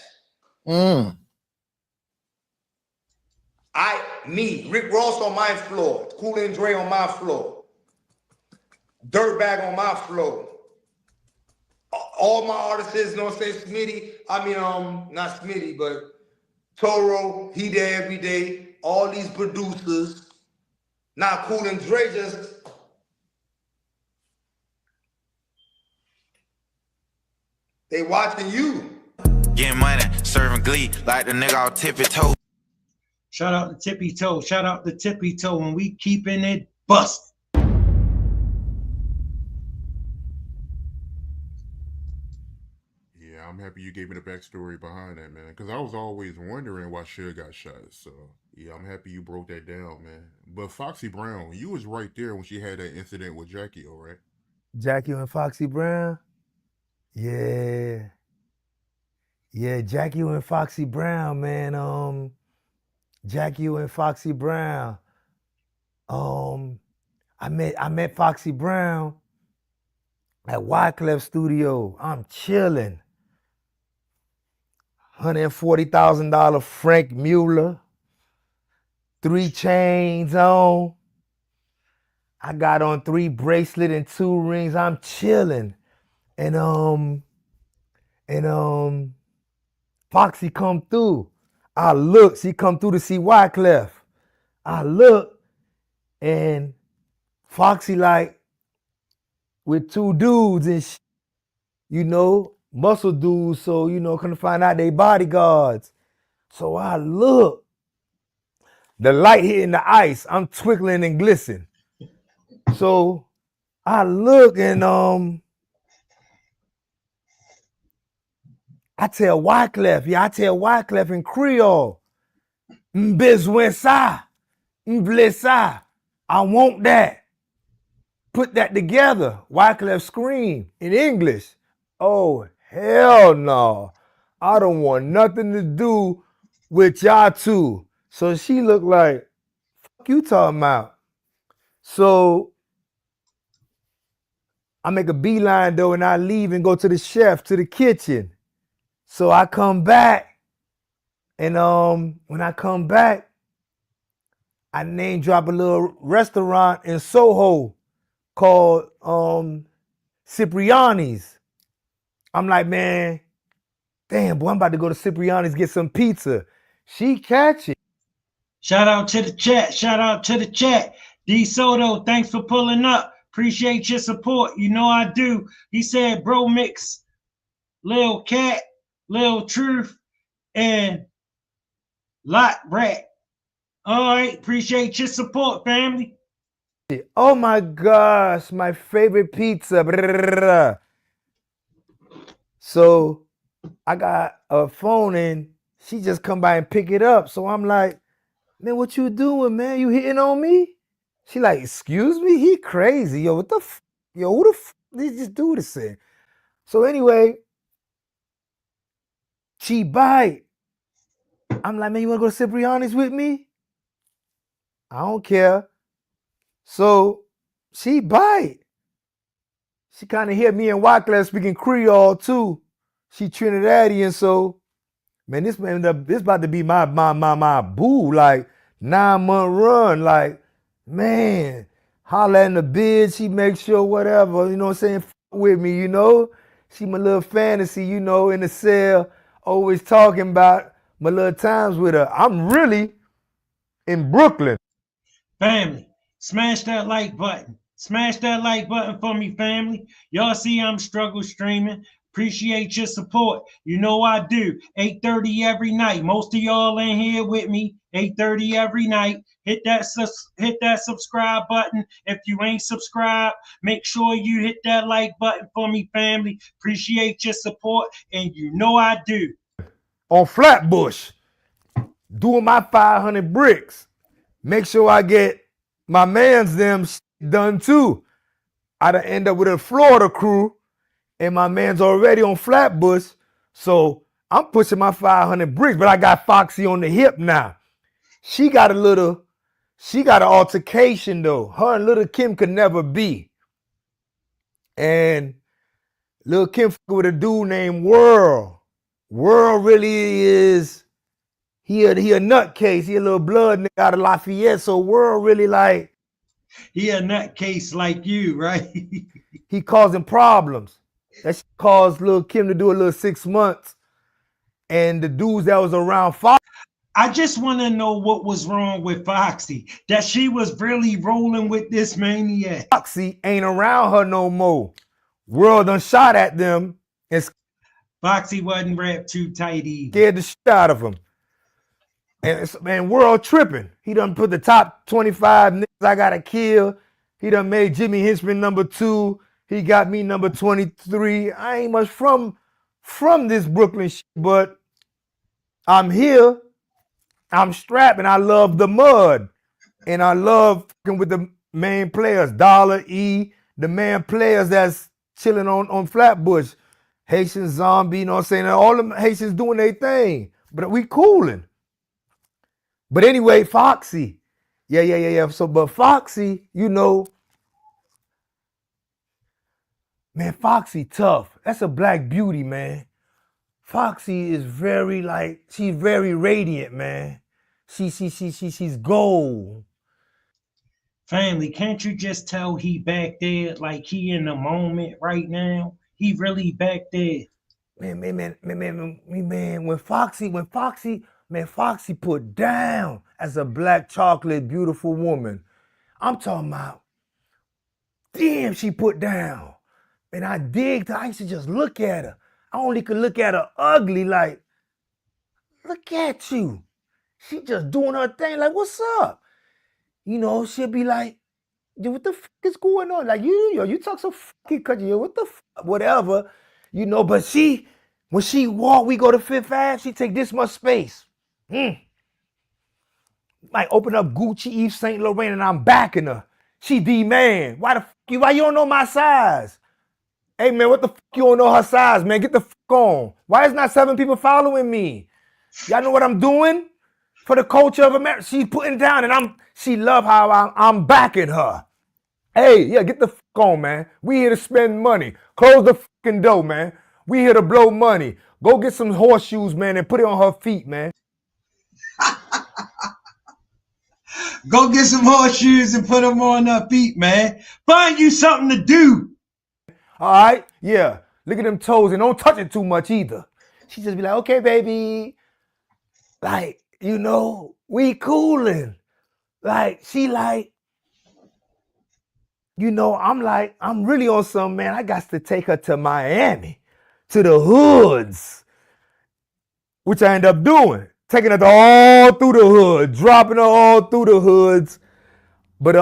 Rick Ross on my floor. Cool and Dre on my floor. Dirtbag on my floor. All my artists, you know what I'm saying? Smitty, not Smitty, but Toro, he there every day. All these producers. Now Cool and Dre just they watching you. Getting money, serving glee, like the nigga all tippy toe. Shout out to Tippy Toe. Shout out to Tippy Toe, and we keeping it bust. Yeah, I'm happy you gave me the backstory behind that, man. Because I was always wondering why Suge got shot. So, yeah, I'm happy you broke that down, man. But Foxy Brown, you was right there when she had that incident with Jackie, all right? Jackie and Foxy Brown? Yeah. Yeah, Jackie and Foxy Brown, man. Jackie and Foxy Brown. I met Foxy Brown at Wyclef Studio. I'm chilling. $140,000 Frank Mueller. 3 chains on. I got on 3 bracelets and 2 rings. I'm chilling. And Foxy come through. I look, she come through to see Wyclef. I look, and Foxy like with 2 dudes and muscle dudes, so come to find out they bodyguards. So I look, the light hitting the ice, I'm twinkling and glistening. So I look and I tell Wyclef in Creole, M'besoin ça, m'vle ça, I want that. Put that together. Wyclef scream in English. Oh, hell no. I don't want nothing to do with y'all two. So she looked like, fuck you talking about? So I make a beeline though and I leave and go to the chef, to the kitchen. So I come back and when I come back, I name drop a little restaurant in Soho called Cipriani's. I'm like, man, damn, boy, I'm about to go to Cipriani's, get some pizza. She catch it. Shout out to the chat. Shout out to the chat. D Soto, thanks for pulling up. Appreciate your support. You know I do. He said, bro, mix Lil Cat, Lil Truth, and Lot Rat. All right. Appreciate your support, family. Oh my gosh, my favorite pizza. Brrr. So I got a phone and she just come by and pick it up. So I'm like, man, what you doing, man? You hitting on me? She like, excuse me? He crazy. Yo, what the Yo, who the did this dude say? So anyway, she bite. I'm like, man, you wanna go to Cipriani's with me? I don't care. So she bite. She kind of hear me and Wyclef speaking Creole too. She Trinidadian, so man, this about to be my boo, like 9-month run. Like, man, holla in the bid, she makes sure whatever, you know what I'm saying, with me, you know. She my little fantasy, you know, in the cell, always talking about my little times with her. I'm really in Brooklyn. Family, smash that like button. Smash that like button for me, family. Y'all see I'm struggle streaming. Appreciate your support. You know I do. 8:30 every night. Most of y'all in here with me. 8:30 every night. Hit that subscribe button. If you ain't subscribed, make sure you hit that like button for me, family. Appreciate your support, and you know I do. On Flatbush, doing my 500 bricks. Make sure I get my man's them done too. I done end up with a Florida crew, and my man's already on Flatbush, so I'm pushing my 500 bricks, but I got Foxy on the hip now. She got an altercation though. Her and Little Kim could never be. And Little Kim with a dude named World. World really is, he a nutcase. He a little blood nigga out of Lafayette, so World really like, he a nutcase like you, right? He causing problems. That caused Lil Kim to do a little 6 months. And the dudes that was around Foxy. I just want to know what was wrong with Foxy, that she was really rolling with this maniac. Foxy ain't around her no more. World done shot at them. And Foxy wasn't wrapped too tight either. Scared the shit out of him. And World tripping. He done put the top 25 niggas I gotta kill. He done made Jimmy Hinchman #2. He got me #23. I ain't much from this Brooklyn shit, but I'm here. I'm strapped and I love the mud. And I love fucking with the main players, Dollar, E, the main players that's chilling on Flatbush. Haitian Zombie, you know what I'm saying? All them Haitians doing their thing. But we cooling. But anyway, Foxy. Yeah. So, but Foxy, you know, man, Foxy tough. That's a black beauty, man. Foxy is very she's very radiant, man. She's gold. Family, can't you just tell he back there like he in the moment right now? He really back there. Man, when Foxy put down as a black chocolate beautiful woman. I'm talking about, damn, she put down. And I digged her. I used to just look at her. I only could look at her ugly, like, look at you. She just doing her thing, like, what's up? You know, she'll be like, yo, what the fuck is going on? Like, you talk so fucking country, yo, what the fuck, whatever. You know, but when she walk, we go to Fifth Ave, she take this much space. Like, open up Gucci, Yves Saint Laurent, and I'm backing her. She D-man. Why you don't know my size? Hey, man, what the fuck you don't know her size, man? Get the fuck on. Why is not 7 people following me? Y'all know what I'm doing? For the culture of America. She's putting down, and she love how I'm backing her. Hey, yeah, get the fuck on, man. We here to spend money. Close the fucking door, man. We here to blow money. Go get some horseshoes, man, and put it on her feet, man. Go get some horseshoes and put them on her feet, man. Find you something to do. All right, yeah. Look at them toes and don't touch it too much either. She just be like, okay, baby. Like, you know, we coolin'. Like, she like, you know, I'm really on some, man. I got to take her to Miami, to the hoods, which I end up doing. Taking her all through the hood, dropping her all through the hoods. But,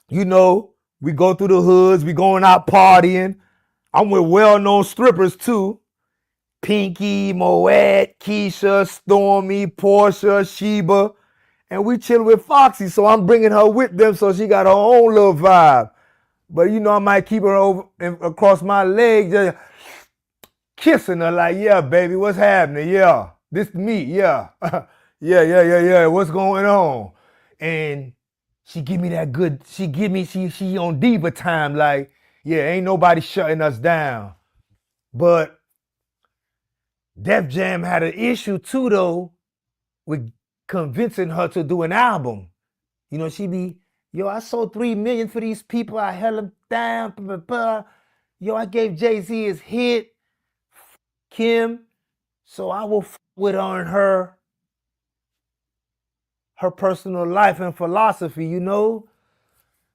you know, we go through the hoods, we going out partying. I'm with well-known strippers too. Pinky, Moet, Keisha, Stormy, Portia, Sheba. And we chilling with Foxy, so I'm bringing her with them so she got her own little vibe. But you know, I might keep her over across my leg, just kissing her like, yeah, baby, what's happening? Yeah, this me, yeah. yeah, what's going on? And she give me that good, she on diva time, like, yeah, ain't nobody shutting us down. But Def Jam had an issue too, though, with convincing her to do an album. You know, she be, yo, I sold 3 million for these people. I held them down. Blah, blah, blah. Yo, I gave Jay-Z his hit. Kim. So I will with her and her personal life and philosophy, you know.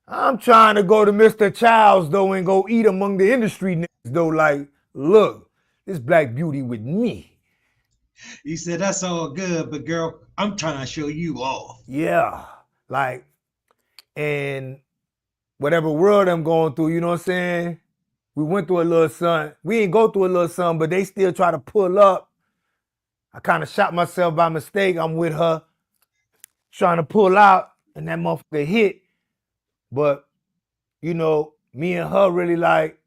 I'm trying to go to Mr. Childs, though, and go eat among the industry niggas, though. Like, look, this Black Beauty with me. He said, that's all good, but girl, I'm trying to show you off. Yeah, like, and whatever world I'm going through, you know what I'm saying? We went through a little something. We ain't go through a little something, but they still try to pull up. I kind of shot myself by mistake. I'm with her, trying to pull out, and that motherfucker hit. But, you know, me and her really like,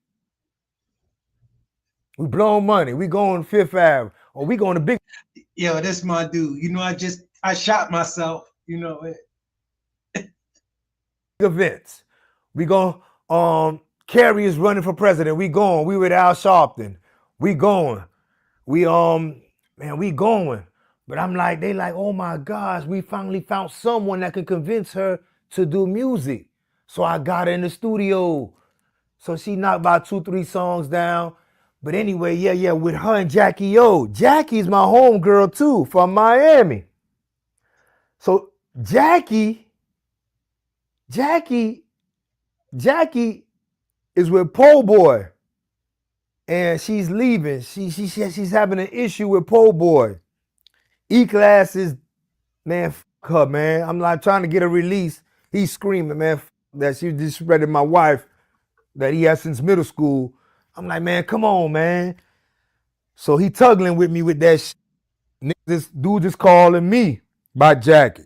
we blowing money. We going Fifth Ave, or we going to big. Yo, that's my dude. You know, I shot myself, you know. Events. We going, Kerry is running for president. We going. We with Al Sharpton. We going. We going. But I'm like, they like, oh my gosh, we finally found someone that can convince her to do music. So I got her in the studio. So she knocked about 2-3 songs down. But anyway, yeah, with her and Jackie O. Jackie's my homegirl too, from Miami. So Jackie is with Po Boy. And she's leaving. She's having an issue with Po Boy. E-Class is, man, f*** her, man. I'm like trying to get a release. He's screaming, man, that she disrespected my wife that he has since middle school. I'm like, man, come on, man. So he tuggling with me with that shit. This dude just calling me by Jackie.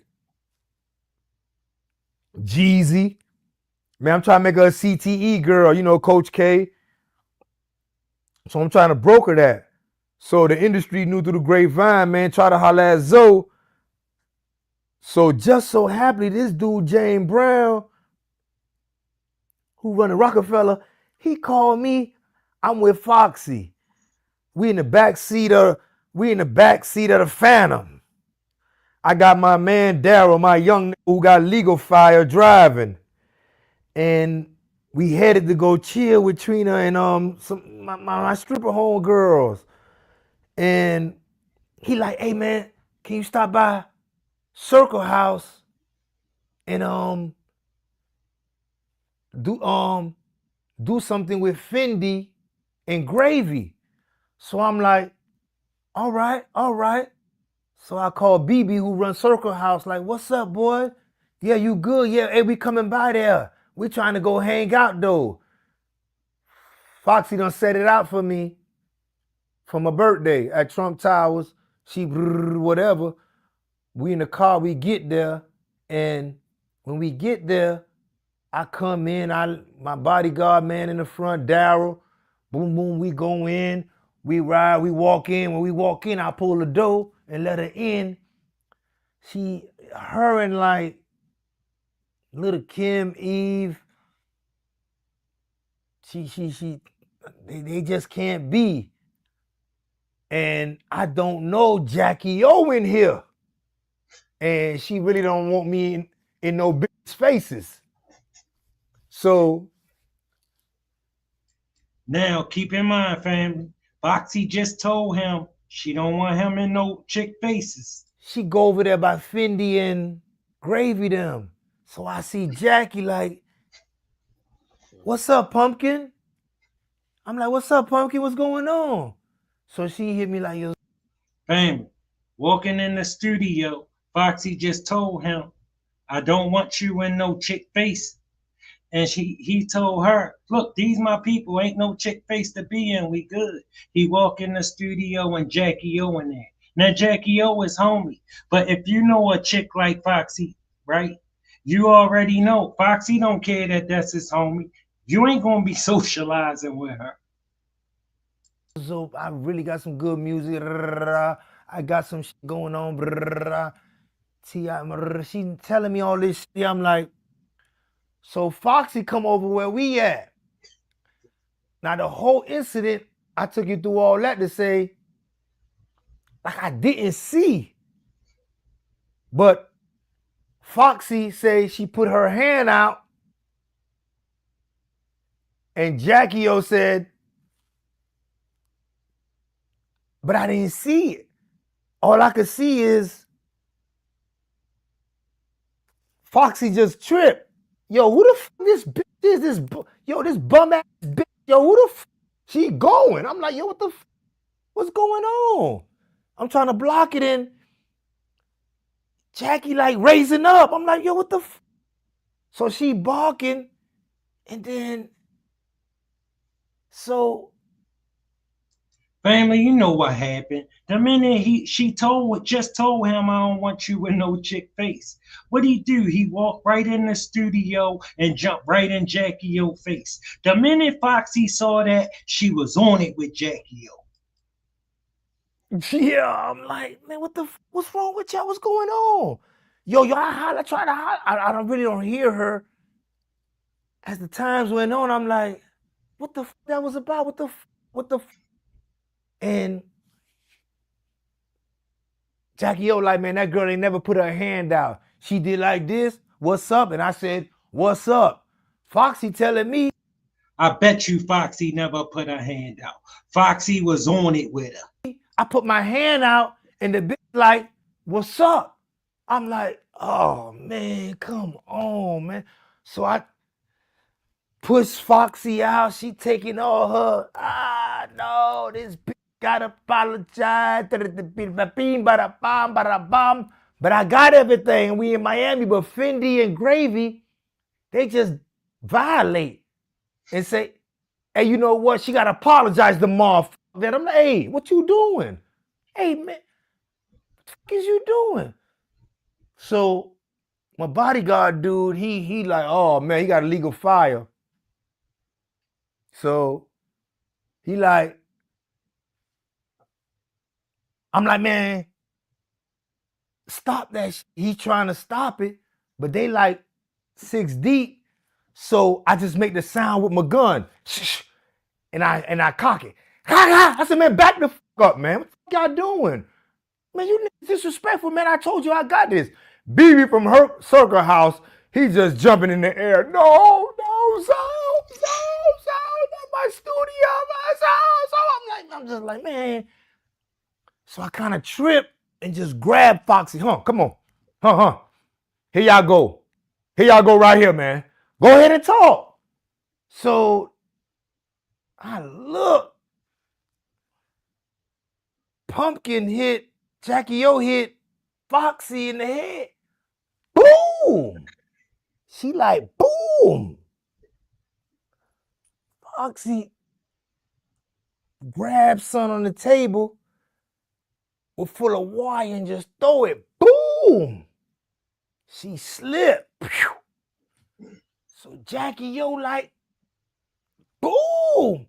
Jeezy. Man, I'm trying to make her a CTE girl, you know, Coach K. So I'm trying to broker that. So the industry knew through the grapevine, man, try to holler at Zoe. So just so happily, this dude, James Brown, who running Rockefeller, he called me. I'm with Foxy. We in the back seat of the Phantom. I got my man Daryl, my young who got legal fire driving. And we headed to go chill with Trina and my stripper home girls. And he like, hey man, can you stop by Circle House and do something with Fendi and Gravy? So I'm like, all right. So I call BB who runs Circle House, like, what's up, boy? Yeah, you good? Yeah, hey, we coming by there. We trying to go hang out though. Foxy done set it out for me for my birthday at Trump Towers. She whatever. We in the car, we get there, and when we get there, I come in, my bodyguard man in the front, Daryl, boom, boom, we go in, we ride, we walk in. When we walk in, I pull the door and let her in. Her and like little Kim, Eve, they just can't be. And I don't know Jackie O in here. and she really don't want me in no big spaces. So now keep in mind, family, Foxy just told him she don't want him in no chick faces. She go over there by Fendi and Gravy them. So I see Jackie like, what's up, Pumpkin? I'm like, what's up, Pumpkin? What's going on? So she hit me like, yo. Family, walking in the studio, Foxy just told him, I don't want you in no chick face. And he told her, look, these my people, ain't no chick face to be in, we good. He walk in the studio and Jackie O in there. Now Jackie O is homie, but if you know a chick like Foxy, right, you already know Foxy don't care that that's his homie. You ain't gonna be socializing with her. So I really got some good music. I got some shit going on. She telling me all this shit. I'm like, so Foxy come over where we at. Now the whole incident, I took you through all that to say, like I didn't see. But Foxy say she put her hand out, and Jackie O said, but I didn't see it. All I could see is Foxy just tripped. Yo, who the fuck this bitch is? This bum ass bitch. Yo, who the fuck she going? I'm like, yo, what the what's going on? I'm trying to block it in. Jackie like raising up. I'm like, yo, what the So she barking, and then so family, you know what happened. The minute she just told him, I don't want you with no chick face. What'd he do? He walked right in the studio and jumped right in Jackie O's face. The minute Foxy saw that, she was on it with Jackie O. Yeah, I'm like, man, what's wrong with y'all? What's going on? Yo, I try to holler. I really don't hear her. As the times went on, I'm like, what the that was about? What the And Jackie O like, man, that girl ain't never put her hand out. She did like this, what's up? And I said, what's up? Foxy telling me, I bet you Foxy never put her hand out. Foxy was on it with her. I put my hand out, and the bitch like, what's up? I'm like, oh, man, come on, man. So I push Foxy out. She taking all her, no, this bitch gotta apologize. But I got everything. We in Miami, but Fendi and Gravy, they just violate and say, hey, you know what? She gotta apologize to motherfucker. Then I'm like, hey, what you doing? Hey, man, what the fuck is you doing? So my bodyguard dude, he like, oh man, he got a legal fire. So he like, I'm like, man, stop that. He's trying to stop it, but they like 6 deep. So I just make the sound with my gun, and I cock it. I said, man, back the fuck up, man. What the fuck y'all doing? Man, you disrespectful, man. I told you I got this. Boobie from her circle house, he just jumping in the air. No, that's my studio, I'm just like, man. So I kind of tripped and just grabbed Foxy. Come on. Here y'all go. Here y'all go right here, man. Go ahead and talk. So I look. Pumpkin hit, Jackie O hit Foxy in the head. Boom! She like, boom! Foxy grabbed something on the table with full of wire and just throw it. Boom! She slipped. So Jackie O like, boom!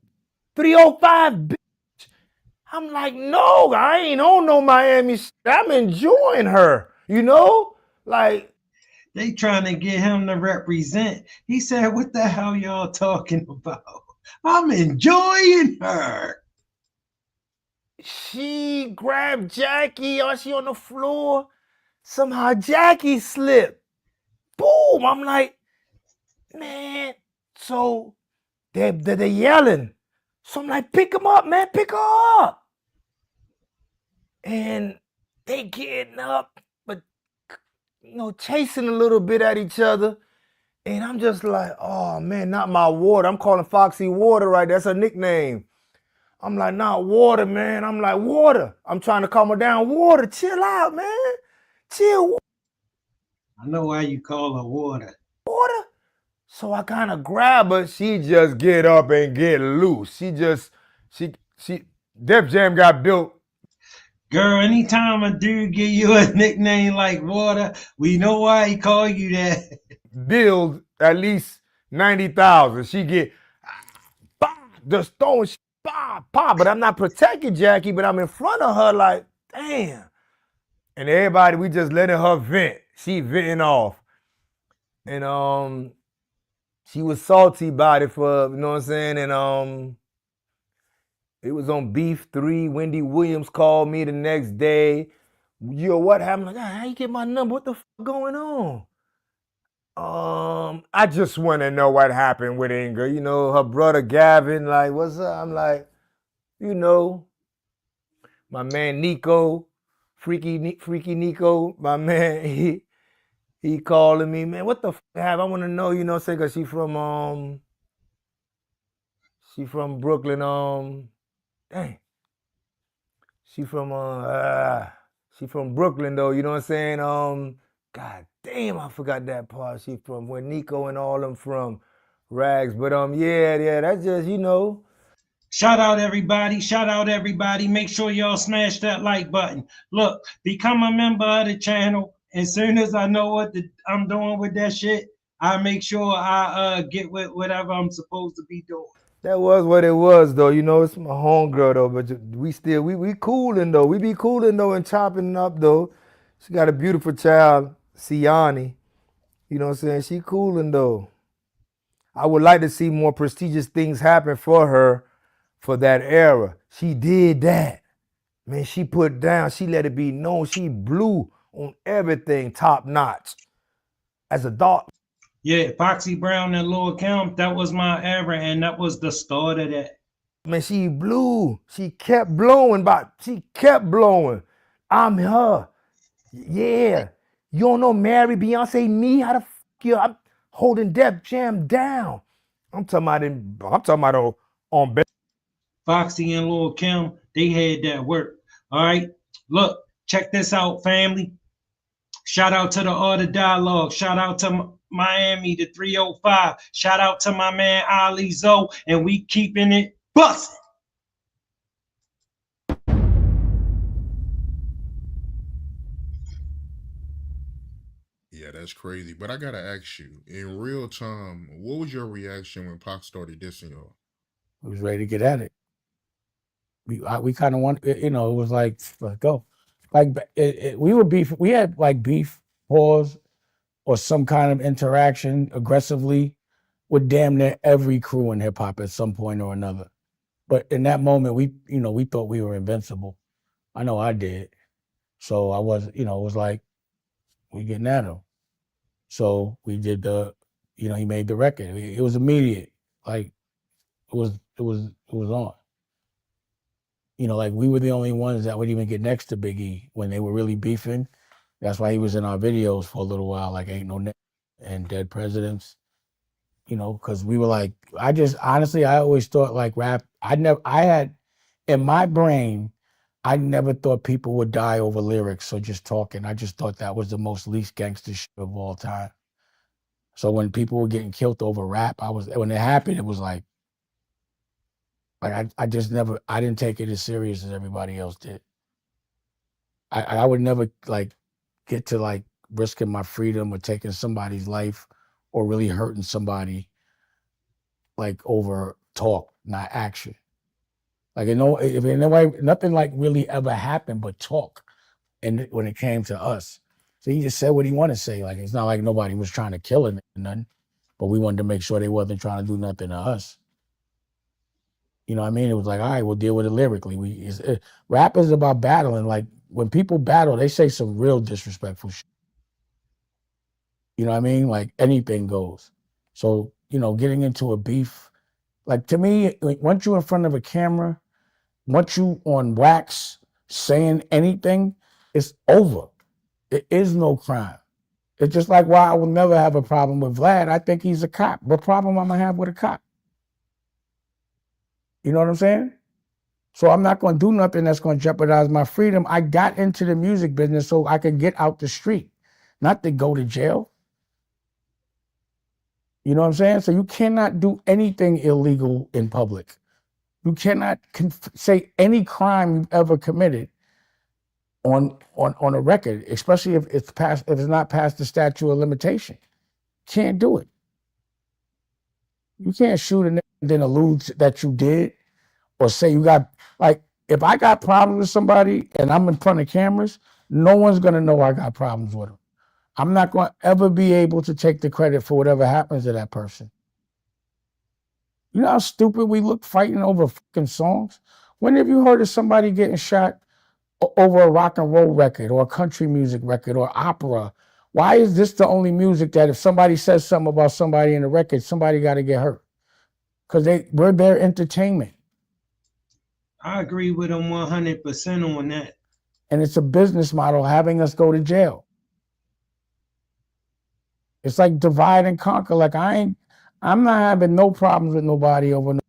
305, bitch. I'm like, no, I ain't on no Miami shit. I'm enjoying her, you know? Like, they trying to get him to represent. He said, what the hell y'all talking about? I'm enjoying her. She grabbed Jackie, or she on the floor. Somehow Jackie slipped. Boom! I'm like, man. So they're yelling. So I'm like, pick him up, man. Pick her up. And they getting up, but chasing a little bit at each other. And I'm just like, oh man, not my water. I'm calling Foxy Water, right? That's her nickname. I'm like, not water, man. I'm like, water. I'm trying to calm her down. Water, chill out, man. Chill. I know why you call her water. Water. So I kind of grab her. She just get up and get loose. She Def Jam got built. Girl, anytime a dude give you a nickname like water, we know why he call you that. Build at least 90,000. She get just throwing pop. But I'm not protecting Jackie, but I'm in front of her like, damn. And everybody, we just letting her vent. She venting off. And she was salty about it for, you know what I'm saying? And it was on Beef 3. Wendy Williams called me the next day. Yo, what happened? Like, how you get my number? What the fuck going on? I just want to know what happened with Inga. Her brother Gavin, like, what's up? I'm like, my man Nico, freaky Nico, my man, he calling me, man, what the fuck happened? I want to know, say, cause she from Brooklyn, dang. She from Brooklyn though, you know what I'm saying? God damn, I forgot that part. She from where Nico and all them from, Rags. But yeah, that's just, Shout out everybody. Make sure y'all smash that like button. Look, become a member of the channel. As soon as I know what I'm doing with that shit, I make sure I get with whatever I'm supposed to be doing. That was what it was though. It's my homegirl though, but we still we cooling though. We be cooling though and chopping up though. She got a beautiful child, Siani. You know what I'm saying? She cooling though. I would like to see more prestigious things happen for her for that era. She did that. Man, she put down, she let it be known. She blew on everything top notch. As a dog. Yeah, Foxy Brown and Lil Kim, that was my era, and that was the start of that. Man, she blew. She kept blowing, I'm her. Yeah. You don't know Mary, Beyonce, me? How the fuck you? I'm holding Def Jam down. I'm talking about on Foxy and Lil Kim, they had that work. All right. Look, check this out, family. Shout out to the Art of Dialogue. Shout out to Miami, the 305. Shout out to my man Ali Zoe, and we keeping it busting. Yeah, that's crazy. But I gotta ask you, in real time, what was your reaction when Pac started dissing y'all? We was ready to get at it. We kind of want, it was like, let's go. Like we were beef. We had like beef, pause, or some kind of interaction aggressively with damn near every crew in hip hop at some point or another. But in that moment, we thought we were invincible. I know I did. So I was, it was like, we getting at him. So we did he made the record. It was immediate. Like it was on. Like we were the only ones that would even get next to Big E when they were really beefing. That's why he was in our videos for a little while, like Ain't No Name and Dead Presidents. Because we were like, I always thought like rap, in my brain, I never thought people would die over lyrics or just talking. I just thought that was the most least gangster shit of all time. So when people were getting killed over rap, when it happened, it was like I didn't take it as serious as everybody else did. I would never like get to like risking my freedom or taking somebody's life or really hurting somebody like over talk, not action. Like nothing like really ever happened but talk. And when it came to us, so he just said what he wanted to say. Like it's not like nobody was trying to kill him or nothing, but we wanted to make sure they wasn't trying to do nothing to us. You know what I mean? It was like, all right, we'll deal with it lyrically. Rap is about battling. Like when people battle, they say some real disrespectful shit. You know what I mean? Like anything goes. So, getting into a beef, like to me, like once you're in front of a camera, once you on wax saying anything, it's over. It is no crime. It's just like why I will never have a problem with Vlad. I think he's a cop. What problem am I have with a cop? You know what I'm saying? So I'm not going to do nothing that's going to jeopardize my freedom. I got into the music business so I could get out the street, not to go to jail. You know what I'm saying? So you cannot do anything illegal in public. You cannot say any crime you've ever committed on a record, especially if it's not past the statute of limitation. Can't do it. You can't shoot a nigga and then allude that you did, or say you got, like, if I got problems with somebody and I'm in front of cameras, no one's gonna know I got problems with them. I'm not gonna ever be able to take the credit for whatever happens to that person. You know how stupid we look fighting over fucking songs? When have you heard of somebody getting shot over a rock and roll record or a country music record or opera? Why is this the only music that if somebody says something about somebody in the record, somebody got to get hurt? Because we're their entertainment. I agree with him 100% on that. And it's a business model having us go to jail. It's like divide and conquer. Like I'm not having no problems with nobody over no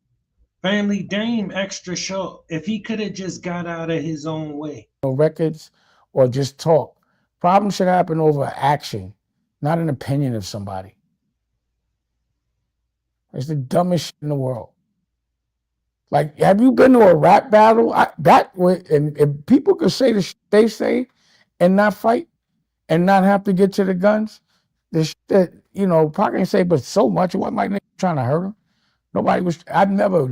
Family Dame extra short. If he could have just got out of his own way. records or just talk. Problems should happen over action, not an opinion of somebody. It's the dumbest shit in the world. Like, have you been to a rap battle? And people could say the shit they say and not fight and not have to get to the guns. The shit that, Pac ain't say, but so much. It wasn't like niggas trying to hurt him.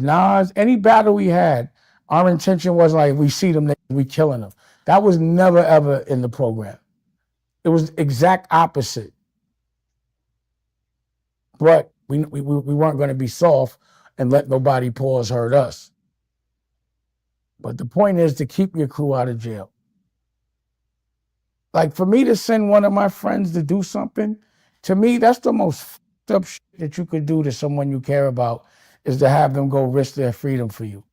Nas, any battle we had, our intention was like, we see them, we killing them. That was never, ever in the program. It was exact opposite. But we weren't going to be soft and let nobody pause hurt us. But the point is to keep your crew out of jail. Like, for me to send one of my friends to do something, to me, that's the most fucked up shit that you could do to someone you care about, is to have them go risk their freedom for you.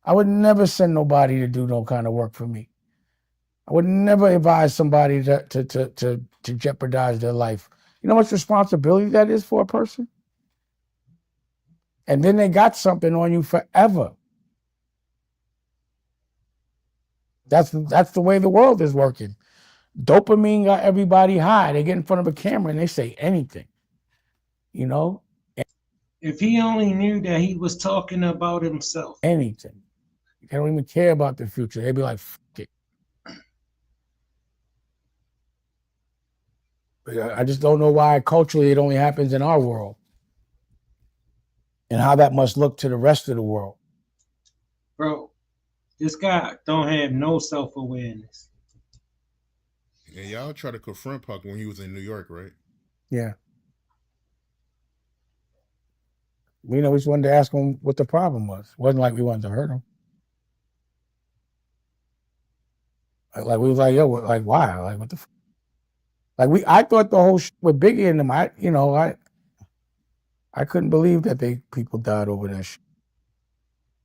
I would never send nobody to do no kind of work for me. I would never advise somebody to jeopardize their life. You know how much responsibility that is for a person? And then they got something on you forever. That's the way the world is working. Dopamine got everybody high. They get in front of a camera and they say anything. If he only knew that he was talking about himself. Anything. They don't even care about the future. They'd be like, fuck it. I just don't know why culturally it only happens in our world. And how that must look to the rest of the world. Bro, this guy don't have no self-awareness. And y'all try to confront Pac when he was in New York, right? Yeah. We just wanted to ask him what the problem was. It wasn't like we wanted to hurt him. Like we was like, yo, like why? Like what the fuck? Like I thought the whole shit with Biggie and them, I couldn't believe that people died over that shit.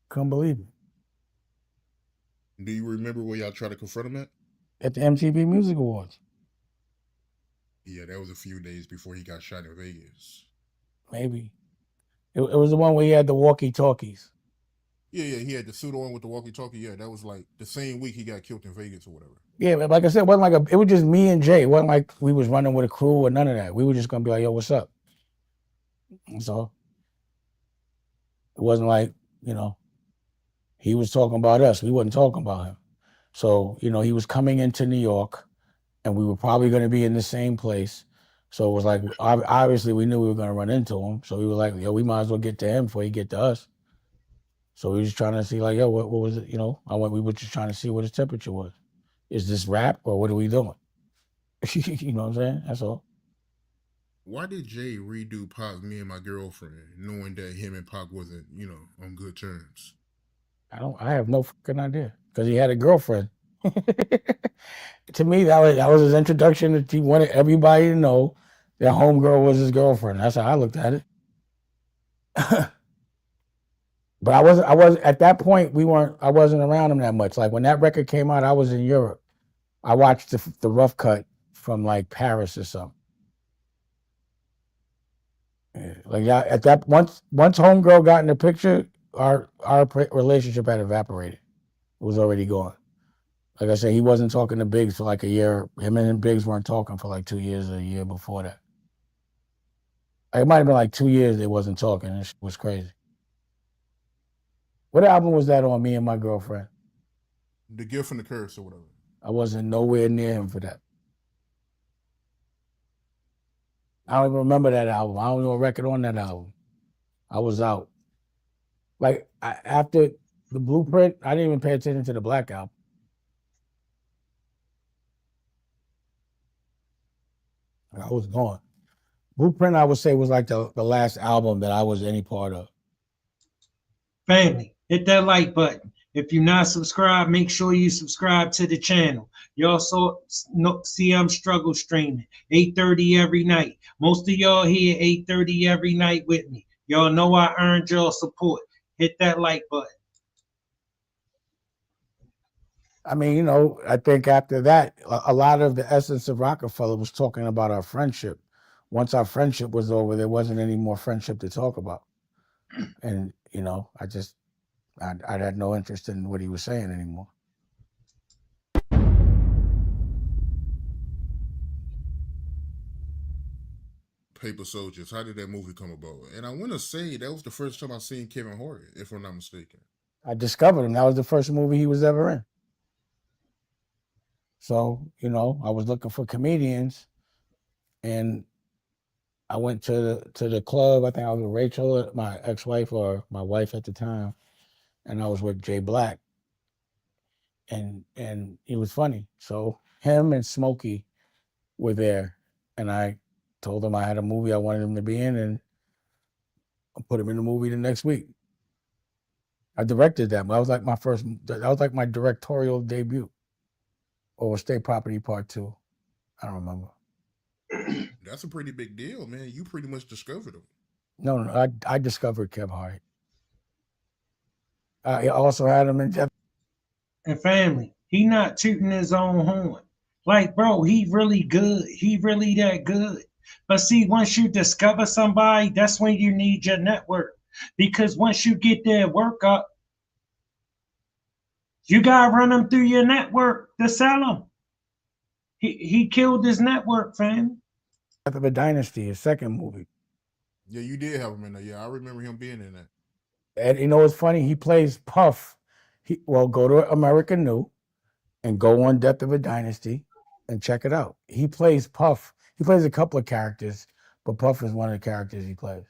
Couldn't believe it. Do you remember where y'all tried to confront him at? At the MTV Music Awards. Yeah, that was a few days before he got shot in Vegas. Maybe. It was the one where he had the walkie-talkies. Yeah, he had the suit on with the walkie-talkie. Yeah, that was like the same week he got killed in Vegas or whatever. Yeah, but like I said, it wasn't it was just me and Jay. It wasn't like we was running with a crew or none of that. We were just gonna be like, yo, what's up? So it wasn't like, he was talking about us. We wasn't talking about him. So, he was coming into New York and we were probably going to be in the same place. So it was like, obviously we knew we were going to run into him. So we were like, yo, we might as well get to him before he get to us. So we were just trying to see like, yo, what was it? We were just trying to see what his temperature was. Is this rap or what are we doing? You know what I'm saying? That's all. Why did Jay redo Pac, Me and My Girlfriend, knowing that him and Pac wasn't, on good terms? I have no fucking idea. Because he had a girlfriend. To me, that was his introduction. That he wanted everybody to know that homegirl was his girlfriend. That's how I looked at it. But I wasn't at that point. I wasn't around him that much. Like when that record came out, I was in Europe. I watched the rough cut from like Paris or something. Like at that once homegirl got in the picture, our relationship had evaporated. It was already gone. Like I said, he wasn't talking to Biggs for like a year. Him and Biggs weren't talking for like 2 years or a year before that. It might have been like 2 years they wasn't talking. It was crazy. What album was that on, Me and My Girlfriend? The Gift and the Curse or whatever. I wasn't nowhere near him for that. I don't even remember that album. I don't know a record on that album. I was out. Like after the Blueprint, I didn't even pay attention to the Black album. I was gone. Blueprint, I would say, was like the last album that I was any part of. Family, hit that like button. If you're not subscribed, make sure you subscribe to the channel. You also see I'm struggle streaming 8:30 every night. Most of y'all here 8:30 every night with me. Y'all know I earned your support. Hit that like button. I mean, you know, I think after that, a lot of the essence of Rockefeller was talking about our friendship. Once our friendship was over, there wasn't any more friendship to talk about. And, you know, I had no interest in what he was saying anymore. Paper Soldiers. How did that movie come about? And I want to say that was the first time I seen Kevin Hart, if I'm not mistaken. I discovered him. That was the first movie he was ever in. So, you know, I was looking for comedians, and I went to the club. I think I was with Rachel, my ex-wife, or my wife at the time, and I was with Jay Black, and he was funny. So him and Smokey were there, and I told him I had a movie I wanted him to be in, and I put him in the movie the next week. I directed that. That was like my directorial debut. Or State Property Part 2. I don't remember. That's a pretty big deal, man. You pretty much discovered him. No, I discovered Kev Hart. I also had him in Jeff. And family, he not tooting his own horn. Like, bro, he really good. He really that good. But see, once you discover somebody, that's when you need your network. Because once you get their work up, you gotta run them through your network to sell them. He killed his network, fam. Death of a Dynasty, his second movie. Yeah, you did have him in there. Yeah, I remember him being in that. And you know what's funny? He plays Puff. Go to American New and go on Death of a Dynasty and check it out. He plays Puff. He plays a couple of characters, but Puff is one of the characters he plays.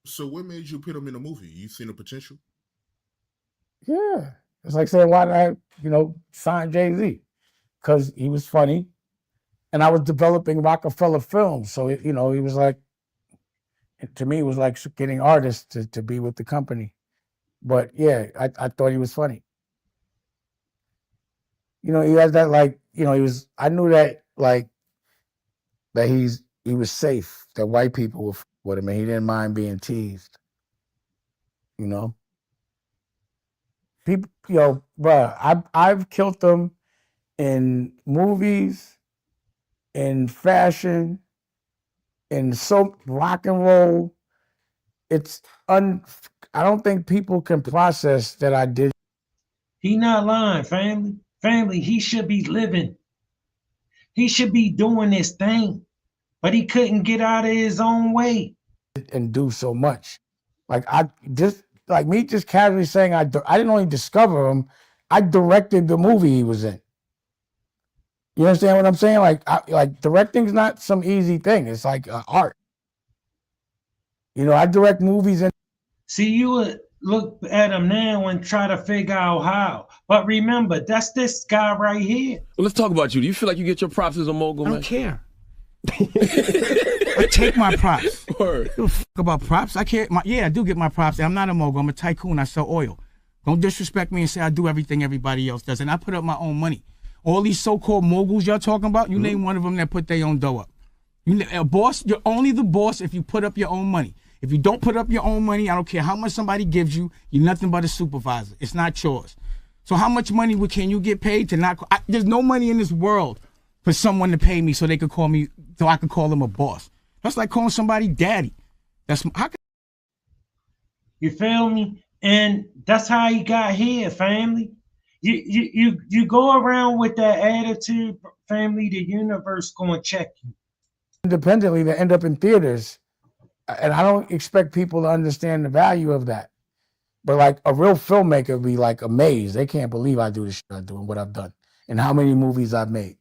So what made you put him in the movie? You seen the potential? Yeah. It's like saying, why did I, sign Jay-Z? Because he was funny. And I was developing Rockefeller Films. So, he was like, to me, it was like getting artists to be with the company. But yeah, I thought he was funny. He has that I knew that that he was safe, that white people were with him and he didn't mind being teased. People, bro, I've killed them in movies, in fashion, in rock and roll. I don't think people can process that I did. He not lying, family. Family, he should be living. He should be doing this thing, but he couldn't get out of his own way. And do so much. Me just casually saying I didn't only discover him, I directed the movie he was in. You understand what I'm saying? Like directing's not some easy thing. It's like art. I direct movies and see, you would look at him now and try to figure out how. But remember, that's this guy right here. Well, let's talk about you. Do you feel like you get your props as a mogul, I man? don't care. I take my props. Word. Give a fuck about props. I care. I do get my props. I'm not a mogul. I'm a tycoon. I sell oil. Don't disrespect me and say I do everything everybody else does. And I put up my own money. All these so-called moguls y'all talking about, you name one of them that put their own dough up. A boss, you're only the boss if you put up your own money. If you don't put up your own money, I don't care how much somebody gives you, you're nothing but a supervisor. It's not yours. So how much money can you get paid to not? There's no money in this world for someone to pay me so they could call me, so I could call them a boss. That's like calling somebody daddy. You feel me? And that's how he got here, family. You go around with that attitude, family, the universe gonna check you. Independently, they end up in theaters. And I don't expect people to understand the value of that. But like a real filmmaker would be like amazed. They can't believe I do the shit I do and what I've done. And how many movies I've made.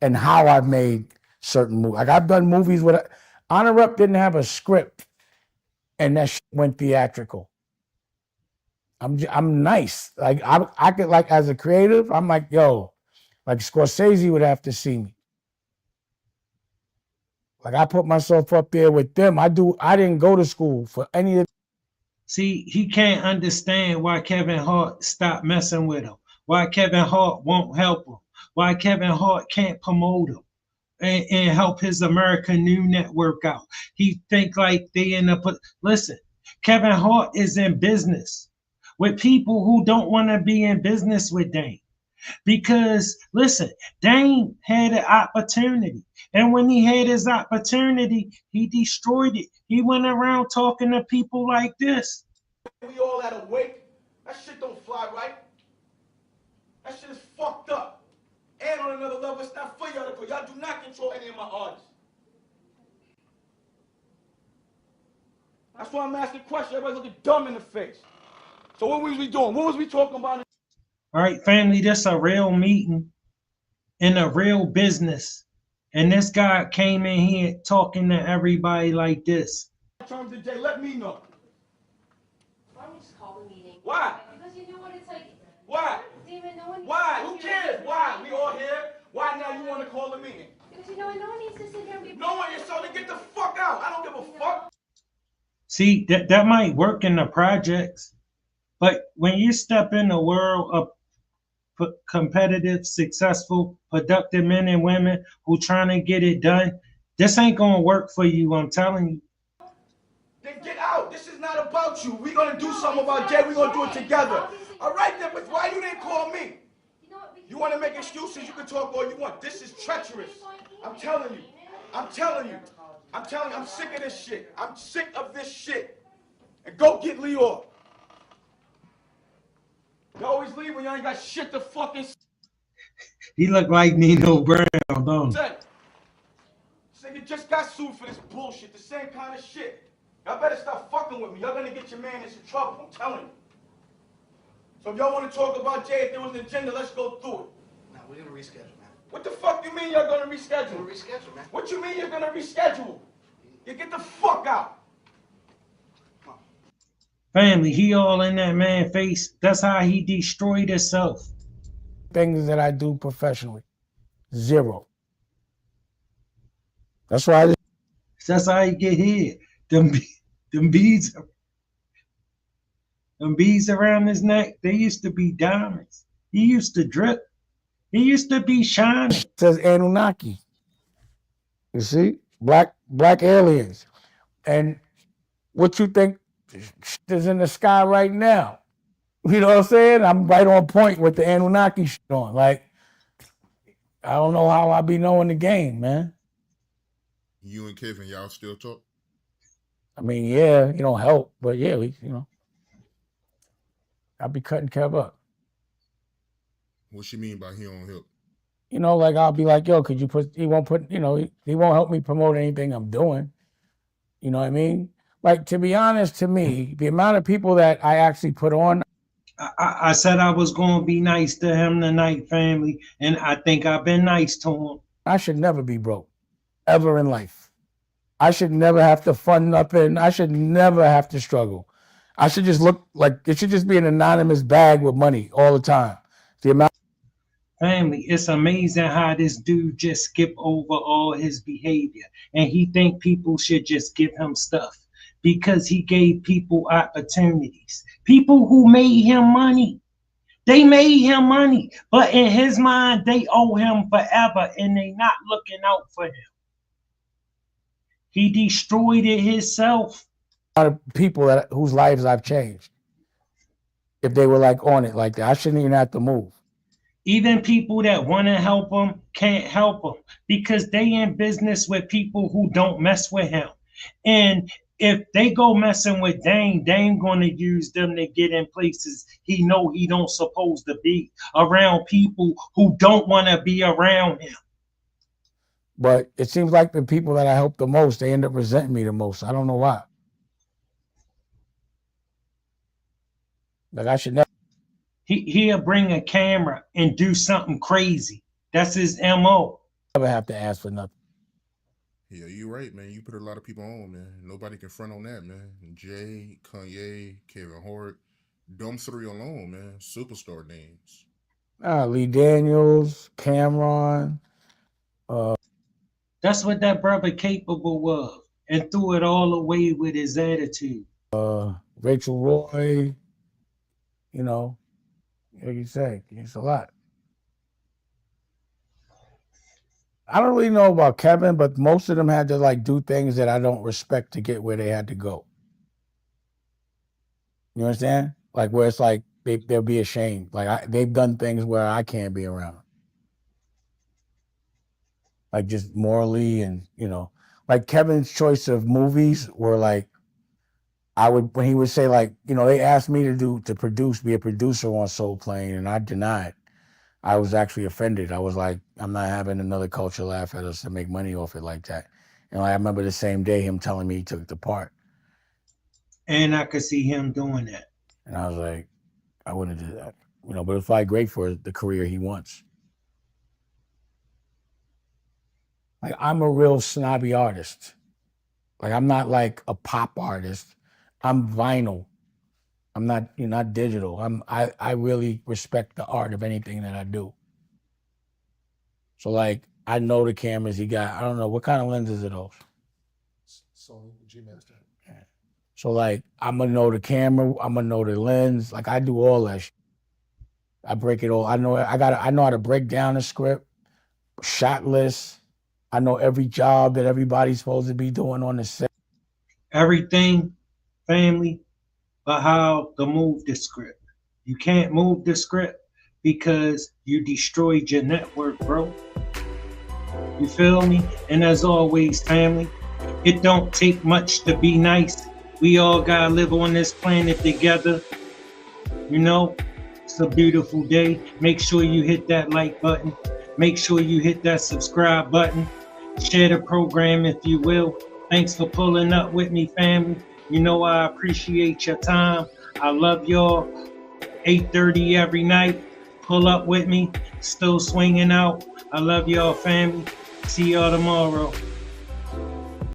And how I've made certain movies. Like I've done movies with, Honor Rep didn't have a script. And that shit went theatrical. I'm nice. Like I could, like, as a creative, I'm like, yo, like Scorsese would have to see me. Like I put myself up there with them. I didn't go to school for any of. See, he can't understand why Kevin Hart stopped messing with him. Why Kevin Hart won't help him. Why Kevin Hart can't promote him and help his American New Network out. He think like they in the, listen, Kevin Hart is in business with people who don't want to be in business with Dane. Because, listen, Dane had an opportunity. And when he had his opportunity, he destroyed it. He went around talking to people like this. We all had a wake. That shit don't fly right. That shit is fucked up. And on another level, it's not for y'all to go. Y'all do not control any of my artists. That's why I'm asking questions. Everybody's looking dumb in the face. So what was we doing? What was we talking about? All right, family, this a real meeting in a real business. And this guy came in here talking to everybody like this. In terms of Jay, let me know. Why don't we just call the meeting? Why? Because you know what it's like. Why? Damon, no one. Why? Who cares? Why? We all here. Why now you want to call a meeting? Because you know what? No one needs to sit here and be. No one is, so then get the fuck out. I don't give a fuck. See, that might work in the projects, but when you step in the world of competitive, successful, productive men and women who trying to get it done, this ain't gonna work for you, I'm telling you. Then get out. This is not about you. We're gonna do something about Jay. We're gonna do it together. All right then, but why you didn't call me? You want to make excuses? You can talk all you want. This is treacherous. I'm telling you. I'm telling you. I'm telling you. I'm sick of this shit. I'm sick of this shit. And go get Leo. You always leave when you ain't got shit to fucking. He look like Nino Brown, don't he? Say, nigga just got sued for this bullshit. The same kind of shit. Y'all better stop fucking with me. Y'all gonna get your man in some trouble. I'm telling you. So if y'all want to talk about Jay, if there was an agenda, let's go through it. No, we're gonna reschedule, man. What the fuck you mean you're gonna reschedule? We're gonna reschedule, man. What you mean you're gonna reschedule? You get the fuck out. Family, he all in that man face. That's how he destroyed himself. Things that I do professionally, zero. That's why. That's how he get here. Them beads around his neck, they used to be diamonds. He used to drip. He used to be shining. It says Anunnaki. You see? Black aliens. And what you think is in the sky right now? You know what I'm saying? I'm right on point with the Anunnaki shit on. Like, I don't know how I be knowing the game, man. You and Kevin, y'all still talk? I mean, yeah, you don't help, but yeah, I'll be cutting Kev up. What you mean by he don't help? Like I'll be like, yo, could you he won't help me promote anything I'm doing. You know what I mean? Like, to be honest, to me, the amount of people that I actually put on. I said I was going to be nice to him tonight, family, and I think I've been nice to him. I should never be broke, ever in life. I should never have to fund nothing. I should never have to struggle. I should just look like it should just be an anonymous bag with money all the time. The amount. Family, it's amazing how this dude just skip over all his behavior, and he think people should just give him stuff. because he gave people opportunities. People who made him money. They made him money, but in his mind, they owe him forever, and they not looking out for him. He destroyed it himself. A lot of people whose lives I've changed. If they were like on it like that, I shouldn't even have to move. Even people that want to help him can't help him because they in business with people who don't mess with him. And if they go messing with Dame gonna use them to get in places he know he don't supposed to be, around people who don't want to be around him. But it seems like the people that I help the most, they end up resenting me the most. I don't know why. Like I should never. He'll bring a camera and do something crazy. That's his MO. Never have to ask for nothing. Yeah, you're right, man. You put a lot of people on, man. Nobody can front on that, man. Jay, Kanye, Kevin Hart, them three alone, man. Superstar names. Lee Daniels, Cameron. That's what that brother capable of, and threw it all away with his attitude. Rachel Roy, you know, like you say, it's a lot. I don't really know about Kevin, but most of them had to like do things that I don't respect to get where they had to go. You understand? Like where it's like they'll be ashamed. Like they've done things where I can't be around. Like just morally, and you know, like Kevin's choice of movies were like, when he would say like, you know, they asked me to be a producer on Soul Plane, and I denied. I was actually offended. I was like, I'm not having another culture laugh at us to make money off it like that. And I remember the same day him telling me he took the part. And I could see him doing that. And I was like, I wouldn't do that. You know, but it's probably great for the career he wants. Like I'm a real snobby artist. Like I'm not like a pop artist. I'm vinyl. I'm not, you're not digital. I really respect the art of anything that I do. So like, I know the cameras he got. I don't know, what kind of lenses are those? Sony G-Master. So like, I'm gonna know the camera, I'm gonna know the lens. Like I do all that shit. I break it all. I know how to break down a script, shot list. I know every job that everybody's supposed to be doing on the set. Everything, family, but how to move the script. You can't move the script because you destroyed your network, bro. You feel me? And as always, family, it don't take much to be nice. We all gotta live on this planet together. You know, it's a beautiful day. Make sure you hit that like button. Make sure you hit that subscribe button. Share the program if you will. Thanks for pulling up with me, family. You know I appreciate your time. I love y'all. 8:30 every night. Pull up with me. Still swinging out. I love y'all, family. See y'all tomorrow.